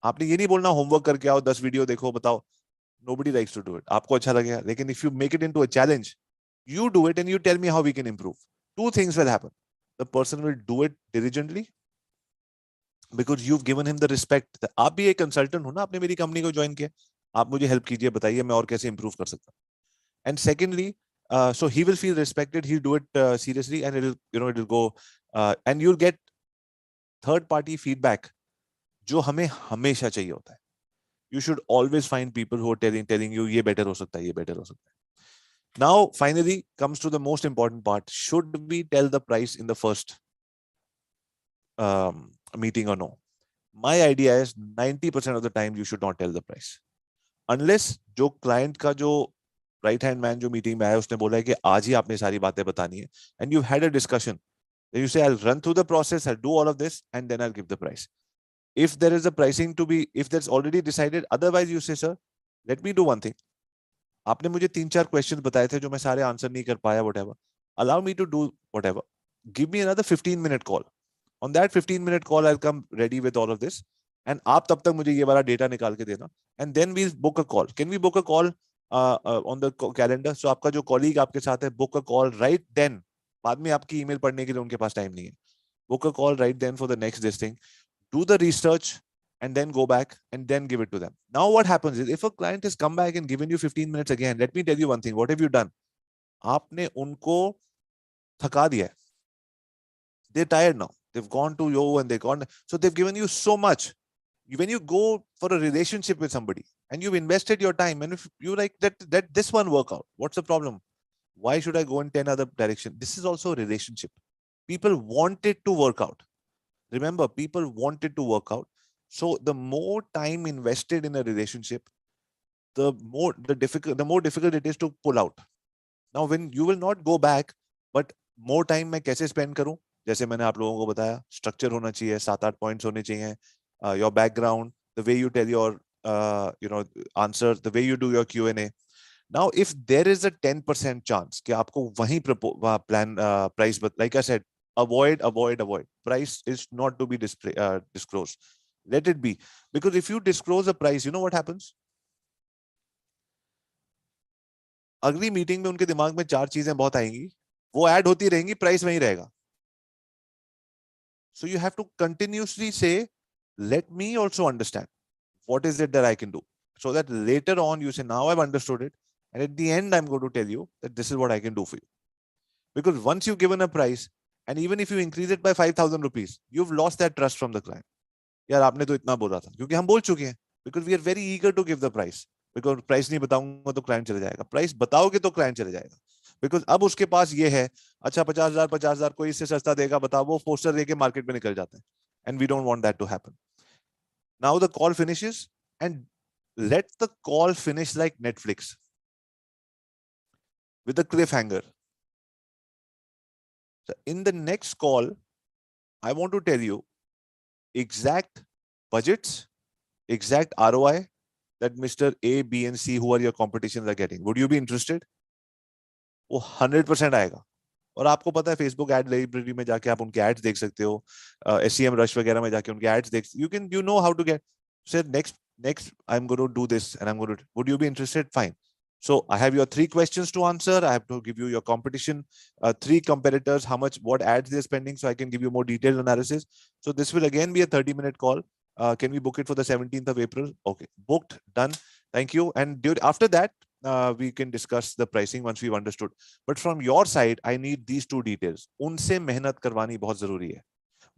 आपने ये नहीं बोलना homework करके आओ 10 video देखो बताओ. Nobody likes to do it. आपको अच्छा लगेगा, लेकिन if you make it into a challenge, you do it and you tell me how we can improve. Two things will happen. The person will do it diligently because you've given him the respect. आप भी एक consultant हो ना, आपने मेरी company को join किया, आप मुझे हेल्प कीजिए, बताइए मैं और कैसे इंप्रूव कर सकता हूँ. And secondly, so he will feel respected, he'll do it seriously, and it'll go, and you'll get third party feedback जो हमें हमेशा चाहिए होता है. You should always find people who are telling you ये better हो सकता है, ये better हो सकता है. Now finally comes to the most important part. Should we tell the price in the first meeting or no? My idea is 90% of the time you should not tell the price unless जो client का जो right hand man जो meeting में आया उसने बोला है कि आज ही आपने सारी बातें बतानी है, and you had a discussion, then you say I'll run through the process, I'll do all of this, and then I'll give the price. If there is a pricing to be, if that's already decided, otherwise you say sir, let me do one thing. आपने मुझे 3-4 questions बताए थे जो मैं सारे answer नहीं कर पाया, whatever. Allow me to do whatever. Give me another 15-minute call. On that 15-minute call, I'll come ready with all of this. And आप तब तक मुझे ये वाला डेटा निकाल के देना. And then we'll book a call. Can we book a call on the calendar? So आपका जो colleague आपके साथ है, book a call right then. बाद में आपकी email पढ़ने के लिए उनके पास time नहीं है. Book a call right then for the next this thing. Do the research and then go back and then give it to them. Now what happens is, if a client has come back and given you 15 minutes again, let me tell you one thing. What have you done? आपने उनको थका दिया है. They're tired now. They've gone to you and they've gone. So they've given you so much. When you go for a relationship with somebody and you've invested your time, and if you like that this one work out, what's the problem? Why should I go in 10 other directions? This is also a relationship. People want it to work out. Remember, people want it to work out. So the more time invested in a relationship, the more difficult it is to pull out. Now, when you will not go back, but more time मैं कैसे spend करूं? जैसे मैंने आप लोगों को बताया, structure होना चाहिए, 7-8 points होने चाहिए, your background, the way you tell your answers, the way you do your Q&A. Now, if there is a 10% chance कि आपको वहीं plan price, but like I said, avoid. Price is not to be disclosed. Let it be. Because if you disclose a price, you know what happens? अगली meeting में उनके दिमाग में 4 चीजें बहुत आएंगी, वो ऐड होती रहेंगी, प्राइस वहीं रहेगा. So you have to continuously say, let me also understand what is it that I can do, so that later on you say, now I've understood it, and at the end I'm going to tell you that this is what I can do for you. Because once you've given a price, and even if you increase it by 5,000 rupees, you've lost that trust from the client. यार आपने तो इतना बोला था, क्योंकि हम बोल चुके हैं. Because we are very eager to give the price. Because price नहीं बताऊंगा तो client चले जाएगा. Price बताओगे तो client चले जाएगा. Because अब उसके पास ये है, अच्छा 50,000 कोई इससे सस्ता देगा, बताओ, वो पोस्टर लेके मार्केट में निकल जाते हैं. And we don't want that to happen. Now the call finishes, and let the call finish like Netflix, with a cliffhanger. So in the next call, I want to tell you exact budgets, exact ROI that Mr. A, B, and C, who are your competitions, are getting. Would you be interested? वो 100% आएगा. और आपको पता है Facebook ad library में जाके आप उनके एड्स देख सकते हो, SEM रश वगैरह में जाके उनके एड्स देख, you know how to get. Say next I'm going to do this, and I'm going to, would you be interested? Fine. So I have your 3 questions to answer. I have to give you your competition, 3 competitors, what ads they're spending, so I can give you more detailed analysis. So this will again be a 30-minute call. Can we book it for the 17th of April? Okay, booked, done. Thank you. And after that, we can discuss the pricing once we've understood. But from your side, I need these two details. उनसे मेहनत करवानी बहुत जरूरी है.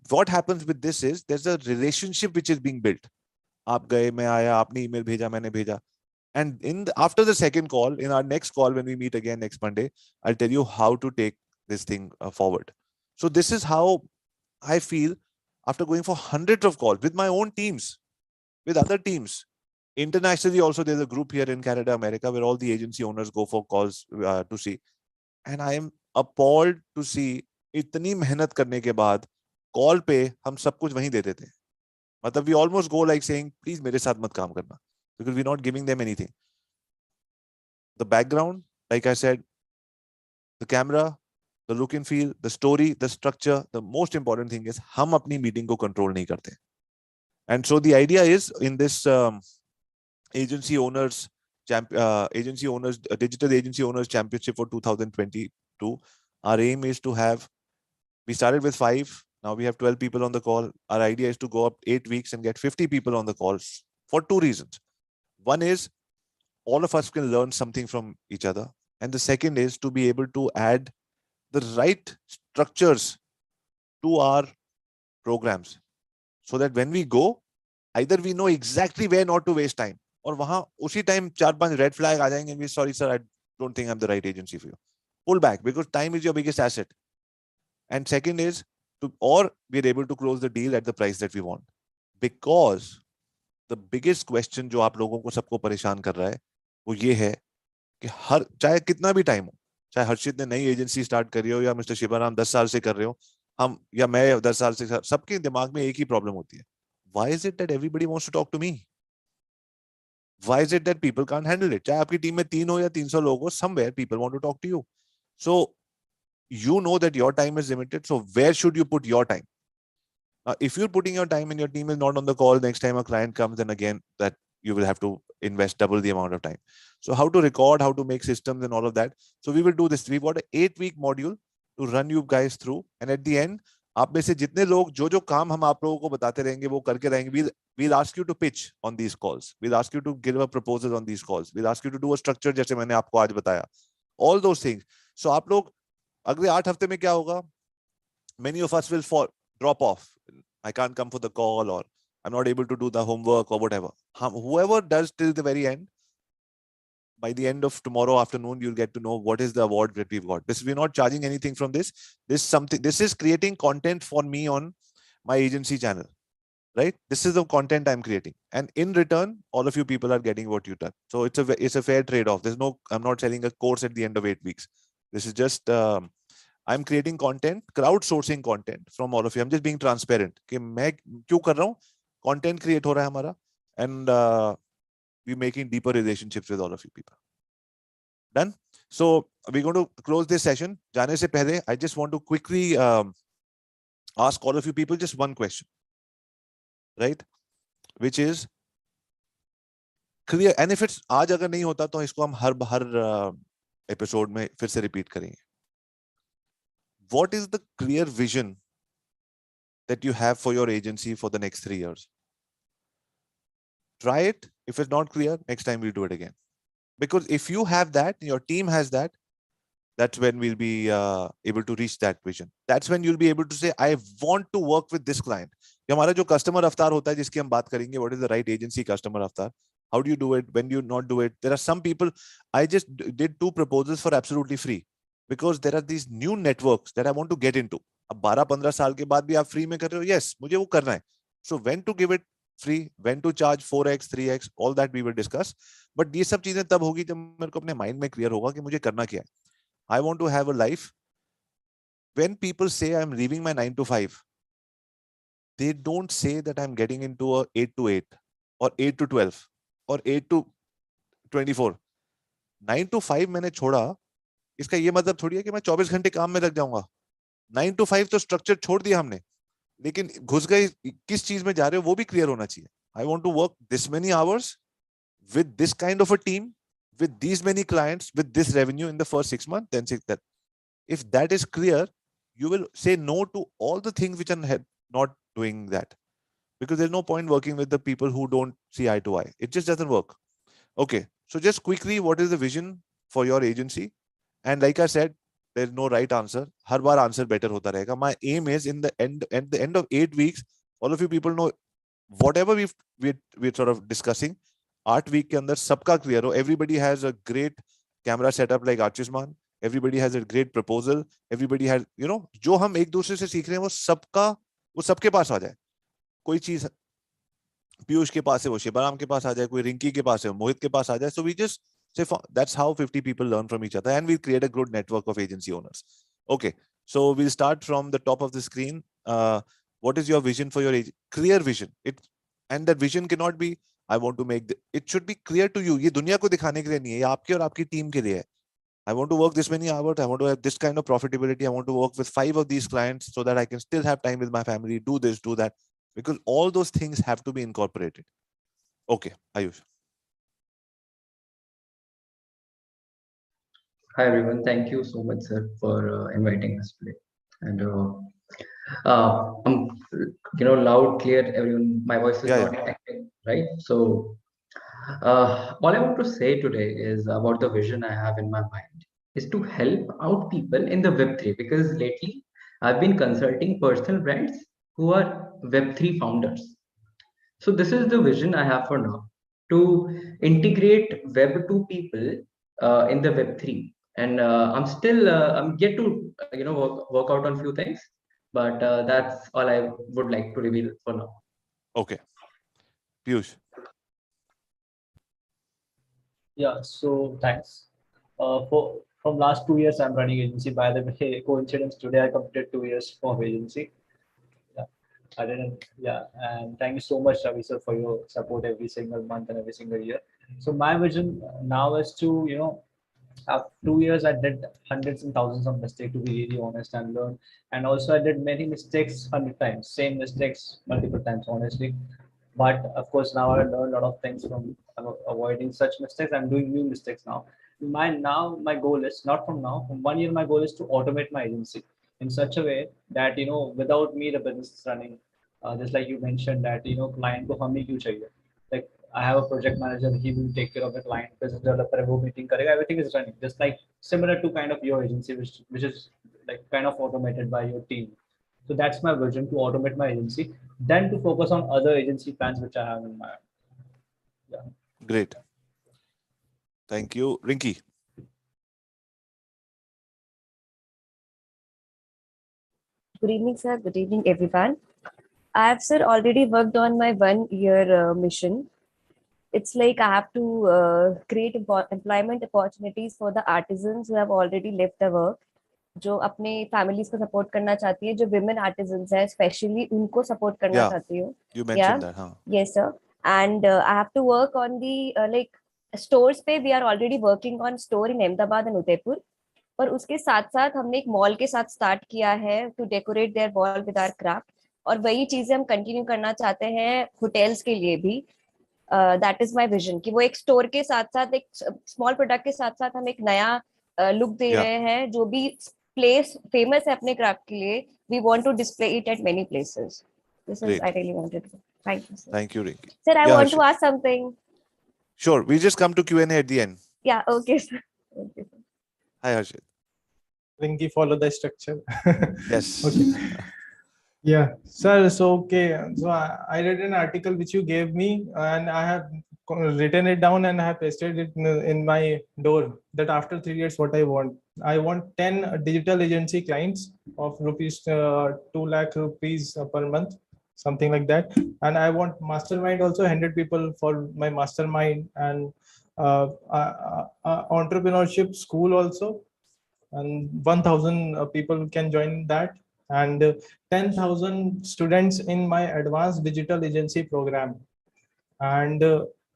What happens with this is there's a relationship which is being built. आप गए, मैं आया, आपने email भेजा, मैंने भेजा. And after the second call, in our next call, when we meet again next Monday, I'll tell you how to take this thing forward. So this is how I feel after going for hundreds of calls with my own teams, with other teams. Internationally also, there's a group here in Canada, America, where all the agency owners go for calls to see. And I am appalled to see इतनी मेहनत करने के बाद call पे हम सब कुछ वहीं दे देते हैं. मतलब we almost go like saying, please मेरे साथ मत काम करना, because we're not giving them anything. The background, like I said, the camera, the look and feel, the story, the structure, the most important thing is हम अपनी meeting को control नहीं करते. And so the idea is in this agency owners digital agency owners championship for 2022, our aim is to have, we started with 5, now we have 12 people on the call. Our idea is to go up 8 weeks and get 50 people on the calls for 2 reasons. One is all of us can learn something from each other, and the second is to be able to add the right structures to our programs, so that when we go, either we know exactly where not to waste time, और वहां उसी time 4-5 red flag आ जाएंगे, we sorry sir, I don't think I'm the right agency for you. Pull back, because time is your biggest asset. And second is or we're able to close the deal at the price that we want. Because the biggest question जो आप लोगों को सबको परेशान कर रहा है वो ये है कि हर चाहे कितना भी टाइम हो, चाहे हर्षित ने नई एजेंसी स्टार्ट करी हो या मिस्टर शिवराम 10 साल से कर रहे हो, हम या मैं 10 साल से, सबके दिमाग में एक ही प्रॉब्लम होती है. Why is it that everybody wants to talk to me? Why is it that people can't handle it? चाहे आपकी टीम में 3 हो या 300 लोग हो, somewhere people want to talk to you. So you know that your time is limited. So where should you put your time? If you're putting your time and your team is not on the call, next time a client comes, then again that you will have to invest double the amount of time. So how to record, how to make systems and all of that. So we will do this. We've got an 8-week module to run you guys through. And at the end, आप में से जितने लोग जो काम हम आप लोगों को बताते रहेंगे वो करके रहेंगे, we'll ask you to pitch on these calls. We'll ask you to give a proposal on these calls. We'll ask you to do a structure जैसे मैंने आपको आज बताया. All those things. So आप लोग अगले 8 हफ्ते में क्या होगा? Many of us will drop off. I can't come for the call, or I'm not able to do the homework, or whatever. Whoever does till the very end, by the end of tomorrow afternoon, you'll get to know what is the award that we've got. We're not charging anything from this. This is creating content for me on my agency channel, right? This is the content I'm creating, and in return, all of you people are getting what you done. So it's a fair trade-off. I'm not selling a course at the end of 8 weeks. This is just I'm creating content, crowdsourcing content from all of you. I'm just being transparent. कि मैं क्यों कर रहा हूँ? Content create हो रहा है हमारा, and we're making deeper relationships with all of you people. Done? So we're going to close this session. जाने से पहले, I just want to quickly ask all of you people just one question, right? Which is clear. And if it's आज अगर नहीं होता तो इसको हम हर episode में फिर से repeat करेंगे. What is the clear vision that you have for your agency for the next 3 years? Try it. If it's not clear, next time we'll do it again. Because if you have that, your team has that, that's when we'll be able to reach that vision. That's when you'll be able to say, I want to work with this client. हमारा जो customer avatar होता है जिसकी हम बात करेंगे, what is the right agency customer avatar? How do you do it? When do you not do it? There are some people, I just did 2 proposals for absolutely free. Because there are these new networks that I want to get into. अब 12-15 साल के बाद भी आप free में कर रहे हो, yes, मुझे वो करना है. So when to give it free, when to charge 4x, 3x, all that we will discuss. But ये सब चीजें तब होगी जब मेरे को अपने mind में clear होगा कि मुझे करना क्या है. I want to have a life. When people say I'm leaving my 9 to 5, they don't say that I'm getting into a 8 to 8 or 8 to 12 or 8 to 24. 9 to 5 मैंने छोड़ा, इसका ये मतलब थोड़ी है कि मैं 24 घंटे काम में लग जाऊंगा. 9 to 5 तो स्ट्रक्चर छोड़ दिया हमने, लेकिन घुस गए किस चीज में जा रहे हो वो भी क्लियर होना चाहिए. I want to work this many hours with this kind of a team, with these many clients, with this revenue in the first 6 months, then say that. If that is clear, you will say no to all the things which are not doing that. Because there's no point working with the people who don't see eye to eye. It just doesn't work. Okay. So just quickly, what is the vision for your agency? And like I said, there's no right answer. Her bar answer better होता रहेगा. My aim is at the end of 8 weeks, all of you people know whatever we're sort of discussing, 8 week के अंदर सबका clear हो. Everybody has a great camera setup like Archisman. Everybody has a great proposal. Everybody has, जो हम एक दूसरे से सीख रहे हैं वो सबके पास आ जाए. कोई चीज पीयूष के पास है वो शिवराम के पास आ जाए, कोई रिंकी के पास है मोहित के पास आ जाए. So we just say that's how 50 people learn from each other, and we create a good network of agency owners. Okay, so we'll start from the top of the screen. What is your vision for your clear vision? And that vision cannot be I want to make it should be clear to you. ये दुनिया को दिखाने के लिए नहीं है, ये आपके और आपकी टीम के लिए है. I want to work this many hours. I want to have this kind of profitability. I want to work with 5 of these clients so that I can still have time with my family, do this, do that, because all those things have to be incorporated. Okay, Ayush. Hi everyone, thank you so much, sir, for inviting us today. And I'm, loud, clear. Everyone, my voice is not detecting, right? So, all I want to say today is about the vision I have in my mind is to help out people in the Web3, because lately I've been consulting personal brands who are Web3 founders. So this is the vision I have for now, to integrate Web2 people in the Web3. And I'm yet to work out on few things, but that's all I would like to reveal for now. Okay, Piyush. Yeah, so thanks. From last 2 years, I'm running agency. By the way, coincidence today I completed 2 years of agency. Yeah, I didn't. Yeah, and thank you so much, Ravi sir, for your support every single month and every single year. So my vision now is to after 2 years, I did hundreds and thousands of mistakes, to be really honest, and learn. And also, I did many mistakes 100 times, same mistakes multiple times, honestly. But of course, now I learned a lot of things from avoiding such mistakes. I'm doing new mistakes now. My goal is not from now. From 1 year, my goal is to automate my agency in such a way that without me, the business is running. Just like you mentioned that client को हम ही क्यों चाहिए? Like I have a project manager, he will take care of the client, business developer, वो meeting करेगा, everything is running. Just like similar to kind of your agency, which is like kind of automated by your team. So that's my vision, to automate my agency, then to focus on other agency plans which I have in my. Yeah. Great. Thank you, Rinki. Good evening, sir. Good evening, everyone. I have, sir, already worked on my 1 year mission. It's like I have to create employment opportunities for the artisans who have already left the work, जो अपने families को support करना चाहती है, जो women artisans है, especially उनको support करना चाहती हूँ. You mentioned that, huh? Yes, sir. And I have to work on the like stores पे. We are already working on store in Ahmedabad and Udaipur. और उसके साथ साथ हमने एक मॉल के साथ स्टार्ट किया है to decorate their wall with our craft, और वही चीजें हम कंटिन्यू करना चाहते हैं होटल्स के लिए भी. दैट इज माय विजन कि वो एक स्टोर के साथ साथ, एक स्मॉल प्रोडक्ट के साथ साथ हम एक नया लुक दे रहे हैं, जो भी प्लेस फेमस है अपने क्राफ्ट के लिए. We want to display it at many places. This is I really wanted. Thank you sir. Thank you, Rinki. Sir, I want to ask something. Sure, we just come to Q&A at the end. Yeah, okay sir. Okay, sir. Hi, Harshit. Rinki, follow the structure. Yes. Okay. Yeah, sir. So okay. So I read an article which you gave me, and I have written it down and I have pasted it in my door. That after 3 years, what I want 10 digital agency clients of rupees 2 lakh rupees per month, something like that. And I want mastermind also, 100 people for my mastermind, and entrepreneurship school also. And 1,000 people can join that, and 10,000 students in my advanced digital agency program. And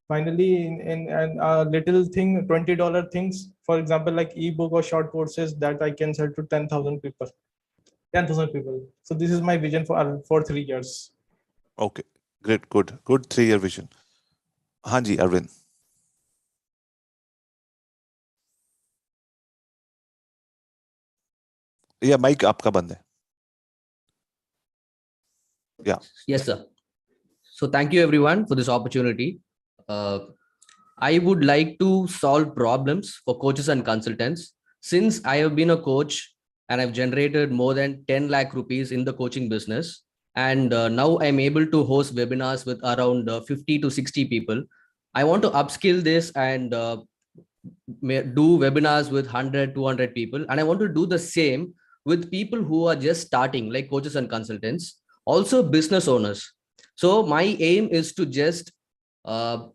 finally, in a little thing, $20 things, for example, like ebook or short courses that I can sell to 10,000 people. 10,000 people. So this is my vision for 3 years. Okay, great, good 3-year vision. Hanji, Arvind. Yeah, mic आपका बंद है. Yeah. Yes, sir. So thank you everyone for this opportunity. I would like to solve problems for coaches and consultants. Since I have been a coach and I've generated more than 10 lakh rupees in the coaching business, and now I'm able to host webinars with around 50 to 60 people. I want to upskill this and do webinars with 100, 200 people. And I want to do the same with people who are just starting, like coaches and consultants, also business owners. So my aim is to just uh,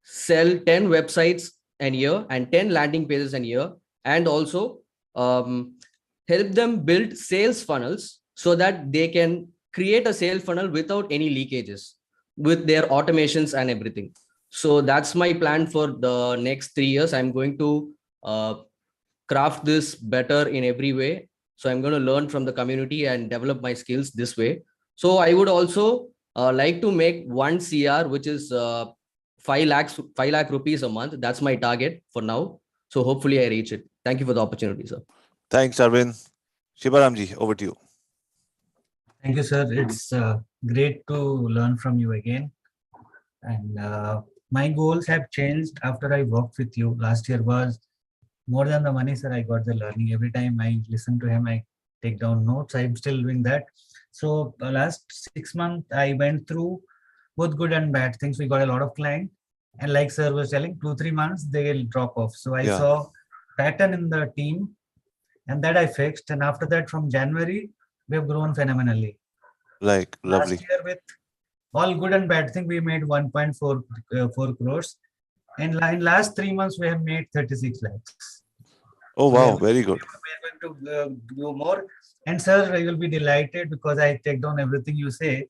sell 10 websites a year and 10 landing pages a year, and also um, help them build sales funnels so that they can create a sales funnel without any leakages with their automations and everything. So that's my plan for the next 3 years. I'm going to uh, craft this better in every way. So I'm going to learn from the community and develop my skills this way. So I would also like to make 1 CR, which is 5 lakh rupees a month. That's my target for now. So hopefully I reach it. Thank you for the opportunity, sir. Thanks, Arvind. Shibaramji, over to you. Thank you, sir. It's great to learn from you again. And my goals have changed after I worked with you. Last year was more than the money, sir. I got the learning. Every time I listen to him, I take down notes. I'm still doing that. So last 6 months, I went through both good and bad things. We got a lot of clients. And like sir was telling, 2-3 months, they'll drop off. So I saw pattern in the team, and that I fixed. And after that, from January, we have grown phenomenally. Like, lovely. Last year, with all good and bad thing, we made 1.4 crores. And in last 3 months, we have made 36 lakhs. Oh, wow. Very good. We are going to do more. And sir, I will be delighted because I take down everything you say.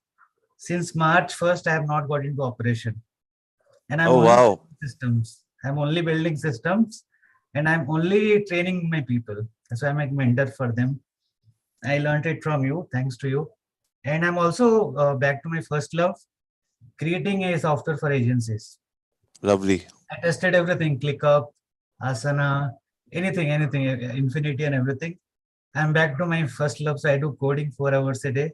Since March 1st, I have not got into operation. And I'm only building systems. I'm only building systems, and I'm only training my people. So I'm a mentor for them. I learned it from you, thanks to you. And I'm also back to my first love, creating a software for agencies. Lovely. I tested everything, ClickUp, Asana, anything, Infinity and everything. I'm back to my first love. So I do coding 4 hours a day.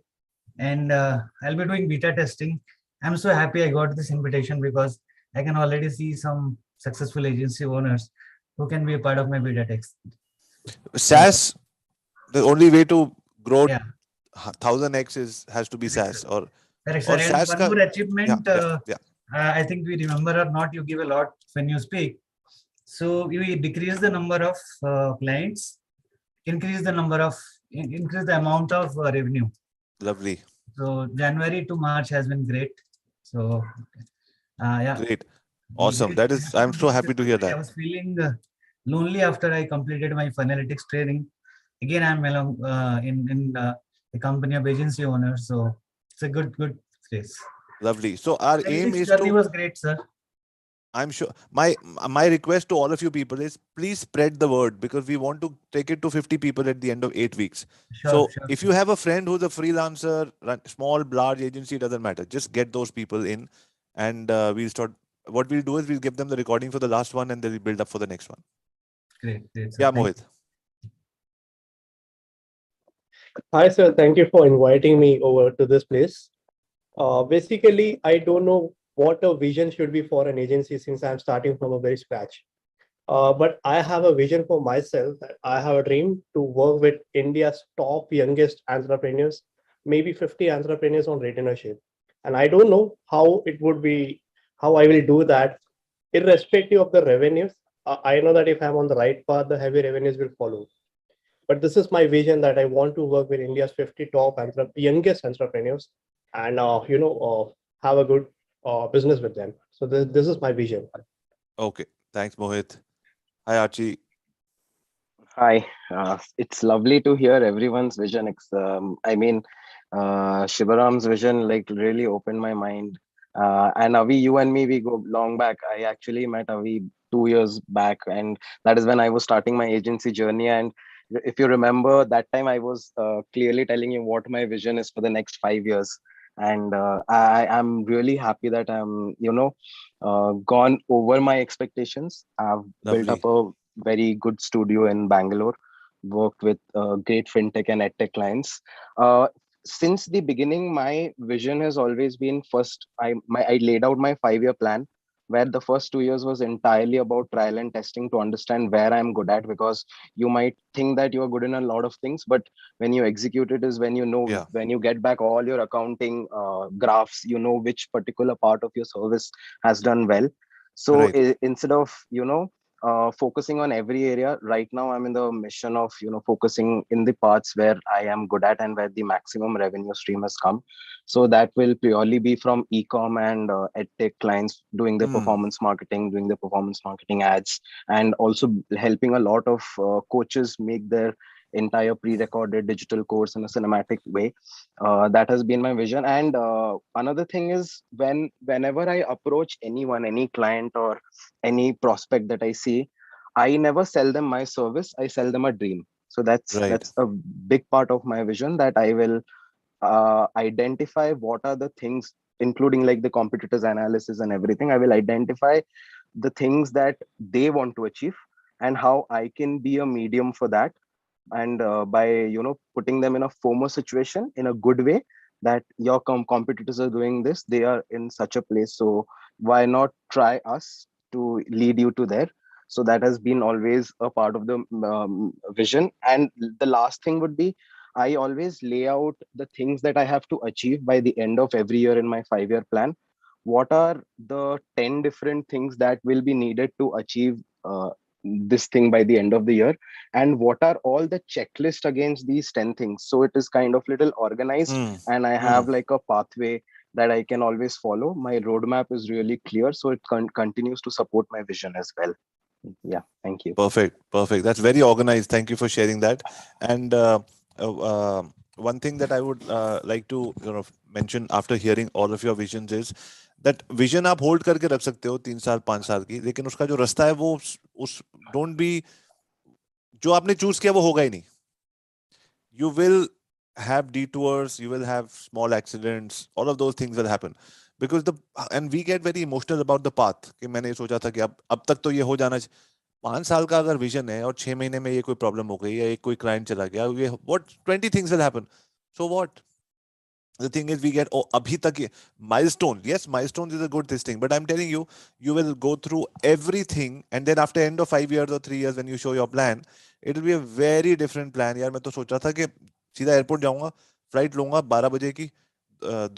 And I'll be doing beta testing. I'm so happy I got this invitation because I can already see some successful agency owners who can be a part of my beta test. SaaS, the only way to grow 1000x has to be SaaS or SaaS. One more achievement, I think we remember or not, you give a lot when you speak. So we decrease the number of clients, increase the amount of revenue. Lovely. So January to March has been great. So great. Awesome. That is, I'm so happy to hear that. I was feeling lonely after I completed my analytics training. Again, I'm in the company of agency owners. So it's a good place. Lovely. So our aim is to. Was great, sir. I'm sure my request to all of you people is please spread the word because we want to take it to 50 people at the end of 8 weeks. Sure, if you have a friend who's a freelancer, small, large agency, doesn't matter. Just get those people in, and we'll start. What we'll do is we'll give them the recording for the last one, and then we'll build up for the next one. Great. Yeah, Mohit. Hi, sir. Thank you for inviting me over to this place. Basically, I don't know what a vision should be for an agency since I'm starting from a very scratch. But I have a vision for myself. I have a dream to work with India's top youngest entrepreneurs, maybe 50 entrepreneurs on retainership. And I don't know how it would be, how I will do that, irrespective of the revenues. I know that if I'm on the right path, the heavy revenues will follow. But this is my vision that I want to work with India's 50 top youngest entrepreneurs and, have a good business with them. So this is my vision. Okay. Thanks, Mohit. Hi, Archie. Hi. It's lovely to hear everyone's vision. Shibaram's vision really opened my mind. And Avi, you and me, we go long back. I actually met Avi 2 years back, and that is when I was starting my agency journey. And if you remember, that time I was clearly telling you what my vision is for the next 5 years. And I am really happy that I'm, gone over my expectations. I've built up a very good studio in Bangalore, worked with great fintech and edtech clients. Since the beginning, my vision has always been first, I laid out my 5-year plan. where the first 2 years was entirely about trial and testing to understand where I'm good at, because you might think that you're good in a lot of things, but when you execute it is when you know, Yeah. when you get back all your accounting graphs, you know which particular part of your service has done well. So Right. instead of, focusing on every area, right now I'm in the mission of, focusing in the parts where I am good at and where the maximum revenue stream has come. So that will purely be from ecom and edtech clients doing the Hmm. performance marketing, doing the performance marketing ads, and also helping a lot of coaches make their entire pre-recorded digital course in a cinematic way. That has been my vision. And another thing is, whenever I approach anyone, any client or any prospect that I see, I never sell them my service. I sell them a dream. So Right. that's a big part of my vision, that I will identify what are the things, including like the competitors analysis and everything. I will identify the things that they want to achieve and how I can be a medium for that. And by putting them in a FOMO situation in a good way, that your competitors are doing this, they are in such a place, so why not try us to lead you to there. So that has been always a part of the vision. And the last thing would be, I always lay out the things that I have to achieve by the end of every year in my 5-year plan. What are the 10 different things that will be needed to achieve this thing by the end of the year, and what are all the checklist against these 10 things? So it is kind of little organized, Hmm. and I Hmm. have like a pathway that I can always follow. My roadmap is really clear, so it continues to support my vision as well. Yeah, thank you. Perfect. Perfect. That's very organized. Thank you for sharing that. And uh, uh, one thing that I would like to mention after hearing all of your visions is that vision आप hold करके रख सकते हो 3 साल 5 साल की, लेकिन उसका जो रास्ता है वो उस don't be, जो आपने चूज किया वो होगा ही नहीं. You will have detours, you will have small accidents, all of those things will happen because the and we get very emotional about the path कि मैंने ये सोचा था कि अब तक तो ये हो जाना चाहिए. 5 साल का अगर विजन है और 6 महीने में ये कोई प्रॉब्लम हो गई या एक कोई क्लाइंट चला गया, ये what 20 things will happen. So what? The thing is we get, oh, abhi tak ye milestone. Yes, milestone is a good this thing, but I'm telling you, you will go through everything, and then after end of 5 years or 3 years when you show your plan, it will be a very different plan. यार मैं तो सोचा था कि सीधा airport जाऊंगा, flight लूंगा 12 बजे की,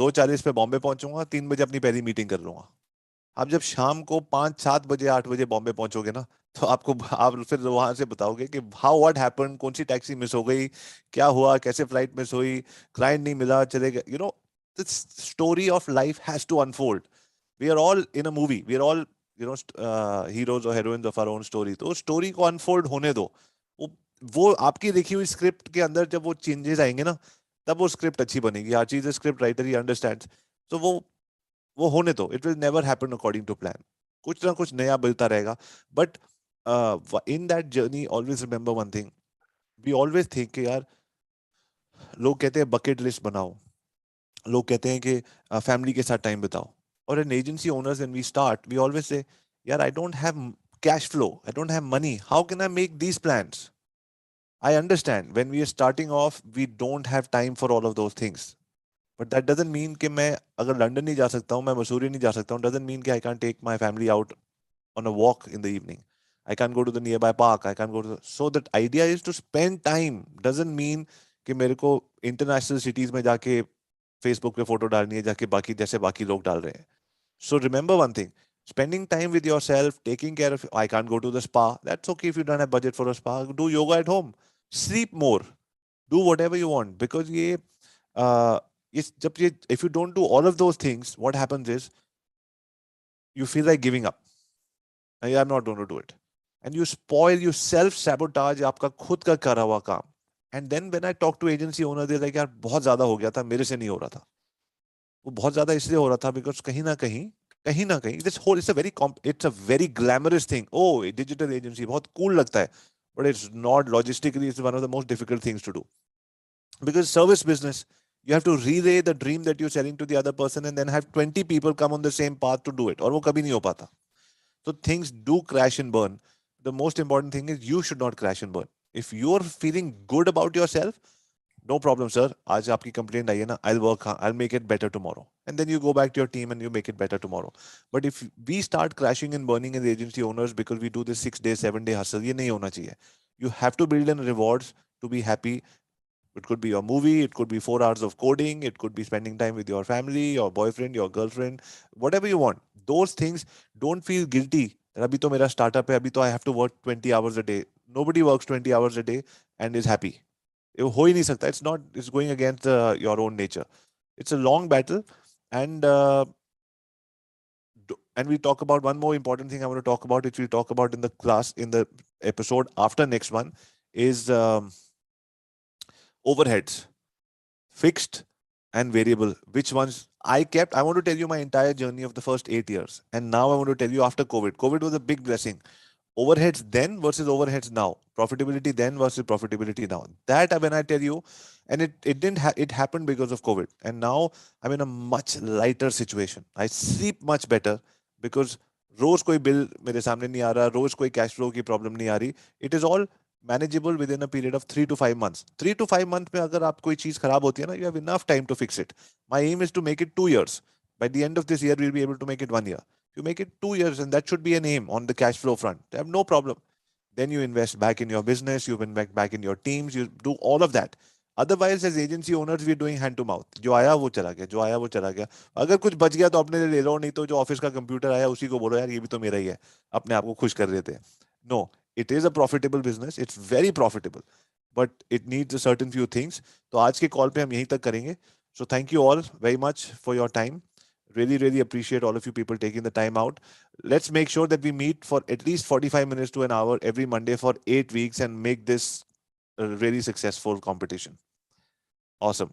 2:40 पे बॉम्बे पहुंचूंगा, 3 बजे अपनी पहली मीटिंग कर लूंगा. आप जब शाम को 5 7 बजे 8 बजे बॉम्बे पहुंचोगे ना, तो आपको आप फिर वहां से बताओगे कि हाउ व्हाट हैपेंड, कौन सी टैक्सी मिस हो गई, क्या हुआ, कैसे फ्लाइट मिस हुई, क्लाइंट नहीं मिला, चले गए. The story of life has to unfold. We are all in a movie, we are all heroes और heroines of our own story. तो स्टोरी को अनफोल्ड होने दो. वो वो आपकी लिखी हुई स्क्रिप्ट के अंदर जब वो चेंजेस आएंगे ना, तब वो स्क्रिप्ट अच्छी बनेगी. हर चीज स्क्रिप्ट राइटर ही अंडरस्टैंड्स. तो वो होने दो. It will never happen according to plan. कुछ ना कुछ नया मिलता रहेगा. But in that journey always remember one thing. We always think कि यार, लोग कहते हैं बकेट लिस्ट बनाओ, लोग कहते हैं कि फैमिली के साथ टाइम बिताओ. और an agency owners when we start we always say, यार I don't have cash flow, I don't have money, how can I make these plans. I understand when we are starting off, we don't have time for all of those things. But that doesn't mean कि मैं अगर London नहीं जा सकता हूँ, मैं मसूरी नहीं जा सकता हूँ, doesn't mean कि I can't take my family out on a walk in the evening. I can't go to the nearby park. I can't go to the... So that idea is to spend time. Doesn't mean कि मेरे को international cities में जाके Facebook पे photo डालनी है, जाके बाकी जैसे बाकी लोग डाल रहे हैं. So remember one thing. Spending time with yourself, taking care of... I can't go to the spa. That's okay if you don't have budget for a spa. Do yoga at home. Sleep more. Do whatever you want. Because ये if you don't do all of those things, what happens is you feel like giving up. I'm not going to do it. And you spoil, you self-sabotage आपका खुद का करा हुआ काम. And then when I talk to agency owner, they're like, यार बहुत ज्यादा हो गया था, मेरे से नहीं हो रहा था. वो बहुत ज्यादा इसलिए हो रहा था because कहीं ना कहीं this whole it's a very glamorous thing. Oh, digital agency बहुत cool लगता है, but it's not. Logistically, it's one of the most difficult things to do. Because service business, you have to relay the dream that you're selling to the other person and then have 20 people come on the same path to do it. और वो कभी नहीं हो पाता. So things do crash and burn. The most important thing is you should not crash and burn. If you're feeling good about yourself, no problem, sir. आज आपकी complaint आई है ना, I'll make it better tomorrow. And then you go back to your team and you make it better tomorrow. But if we start crashing and burning as agency owners because we do this 6 day, 7 day hustle, ये नहीं होना चाहिए. You have to build in rewards to be happy. It could be your movie, it could be 4 hours of coding, it could be spending time with your family, your boyfriend, your girlfriend, whatever you want. Those things, don't feel guilty. अभी तो मेरा startup है, अभी तो I have to work 20 hours a day. Nobody works 20 hours a day and is happy. ये हो ही नहीं सकता. It's going against your own nature. It's a long battle. And we talk about one more important thing I want to talk about, which we'll talk about in the class, in the episode after next one, is overheads, fixed and variable. Which ones I kept? I want to tell you my entire journey of the first 8 years. And now I want to tell you after COVID. COVID was a big blessing. Overheads then versus overheads now. Profitability then versus profitability now. That when I tell you, and it happened because of COVID. And now I'm in a much lighter situation. I sleep much better because रोज कोई bill मेरे सामने नहीं आ रहा, रोज कोई cash flow की problem नहीं आ रही. It is all manageable with in a period of 3 to 5 months. 3 to 5 months में अगर आप कोई चीज खराब होती है ना, you have enough time to fix it. My aim is to make it 2 years. By the end of this year, we'll be able to make it 1 year. You make it 2 years, and that should be an aim on the cash flow front. I have no problem. Then you invest back in your business, you invest back in your teams, you do all of that. Otherwise, as agency owners, we're doing hand to mouth. जो आया वो चला गया, जो आया वो चला गया. अगर कुछ बच गया तो अपने लिए ले लो, नहीं तो जो ऑफिस का कंप्यूटर आया उसी को बोलो यार ये भी तो मेरा ही है, अपने आप को खुश कर रहे थे. No, it is a profitable business. It's very profitable, but it needs a certain few things. तो आज के कॉल पे हम यहीं तक करेंगे. So thank you all very much for your time. Really appreciate all of you people taking the time out. Let's make sure that we meet for at least 45 minutes to an hour every Monday for 8 weeks and make this a really successful competition. Awesome.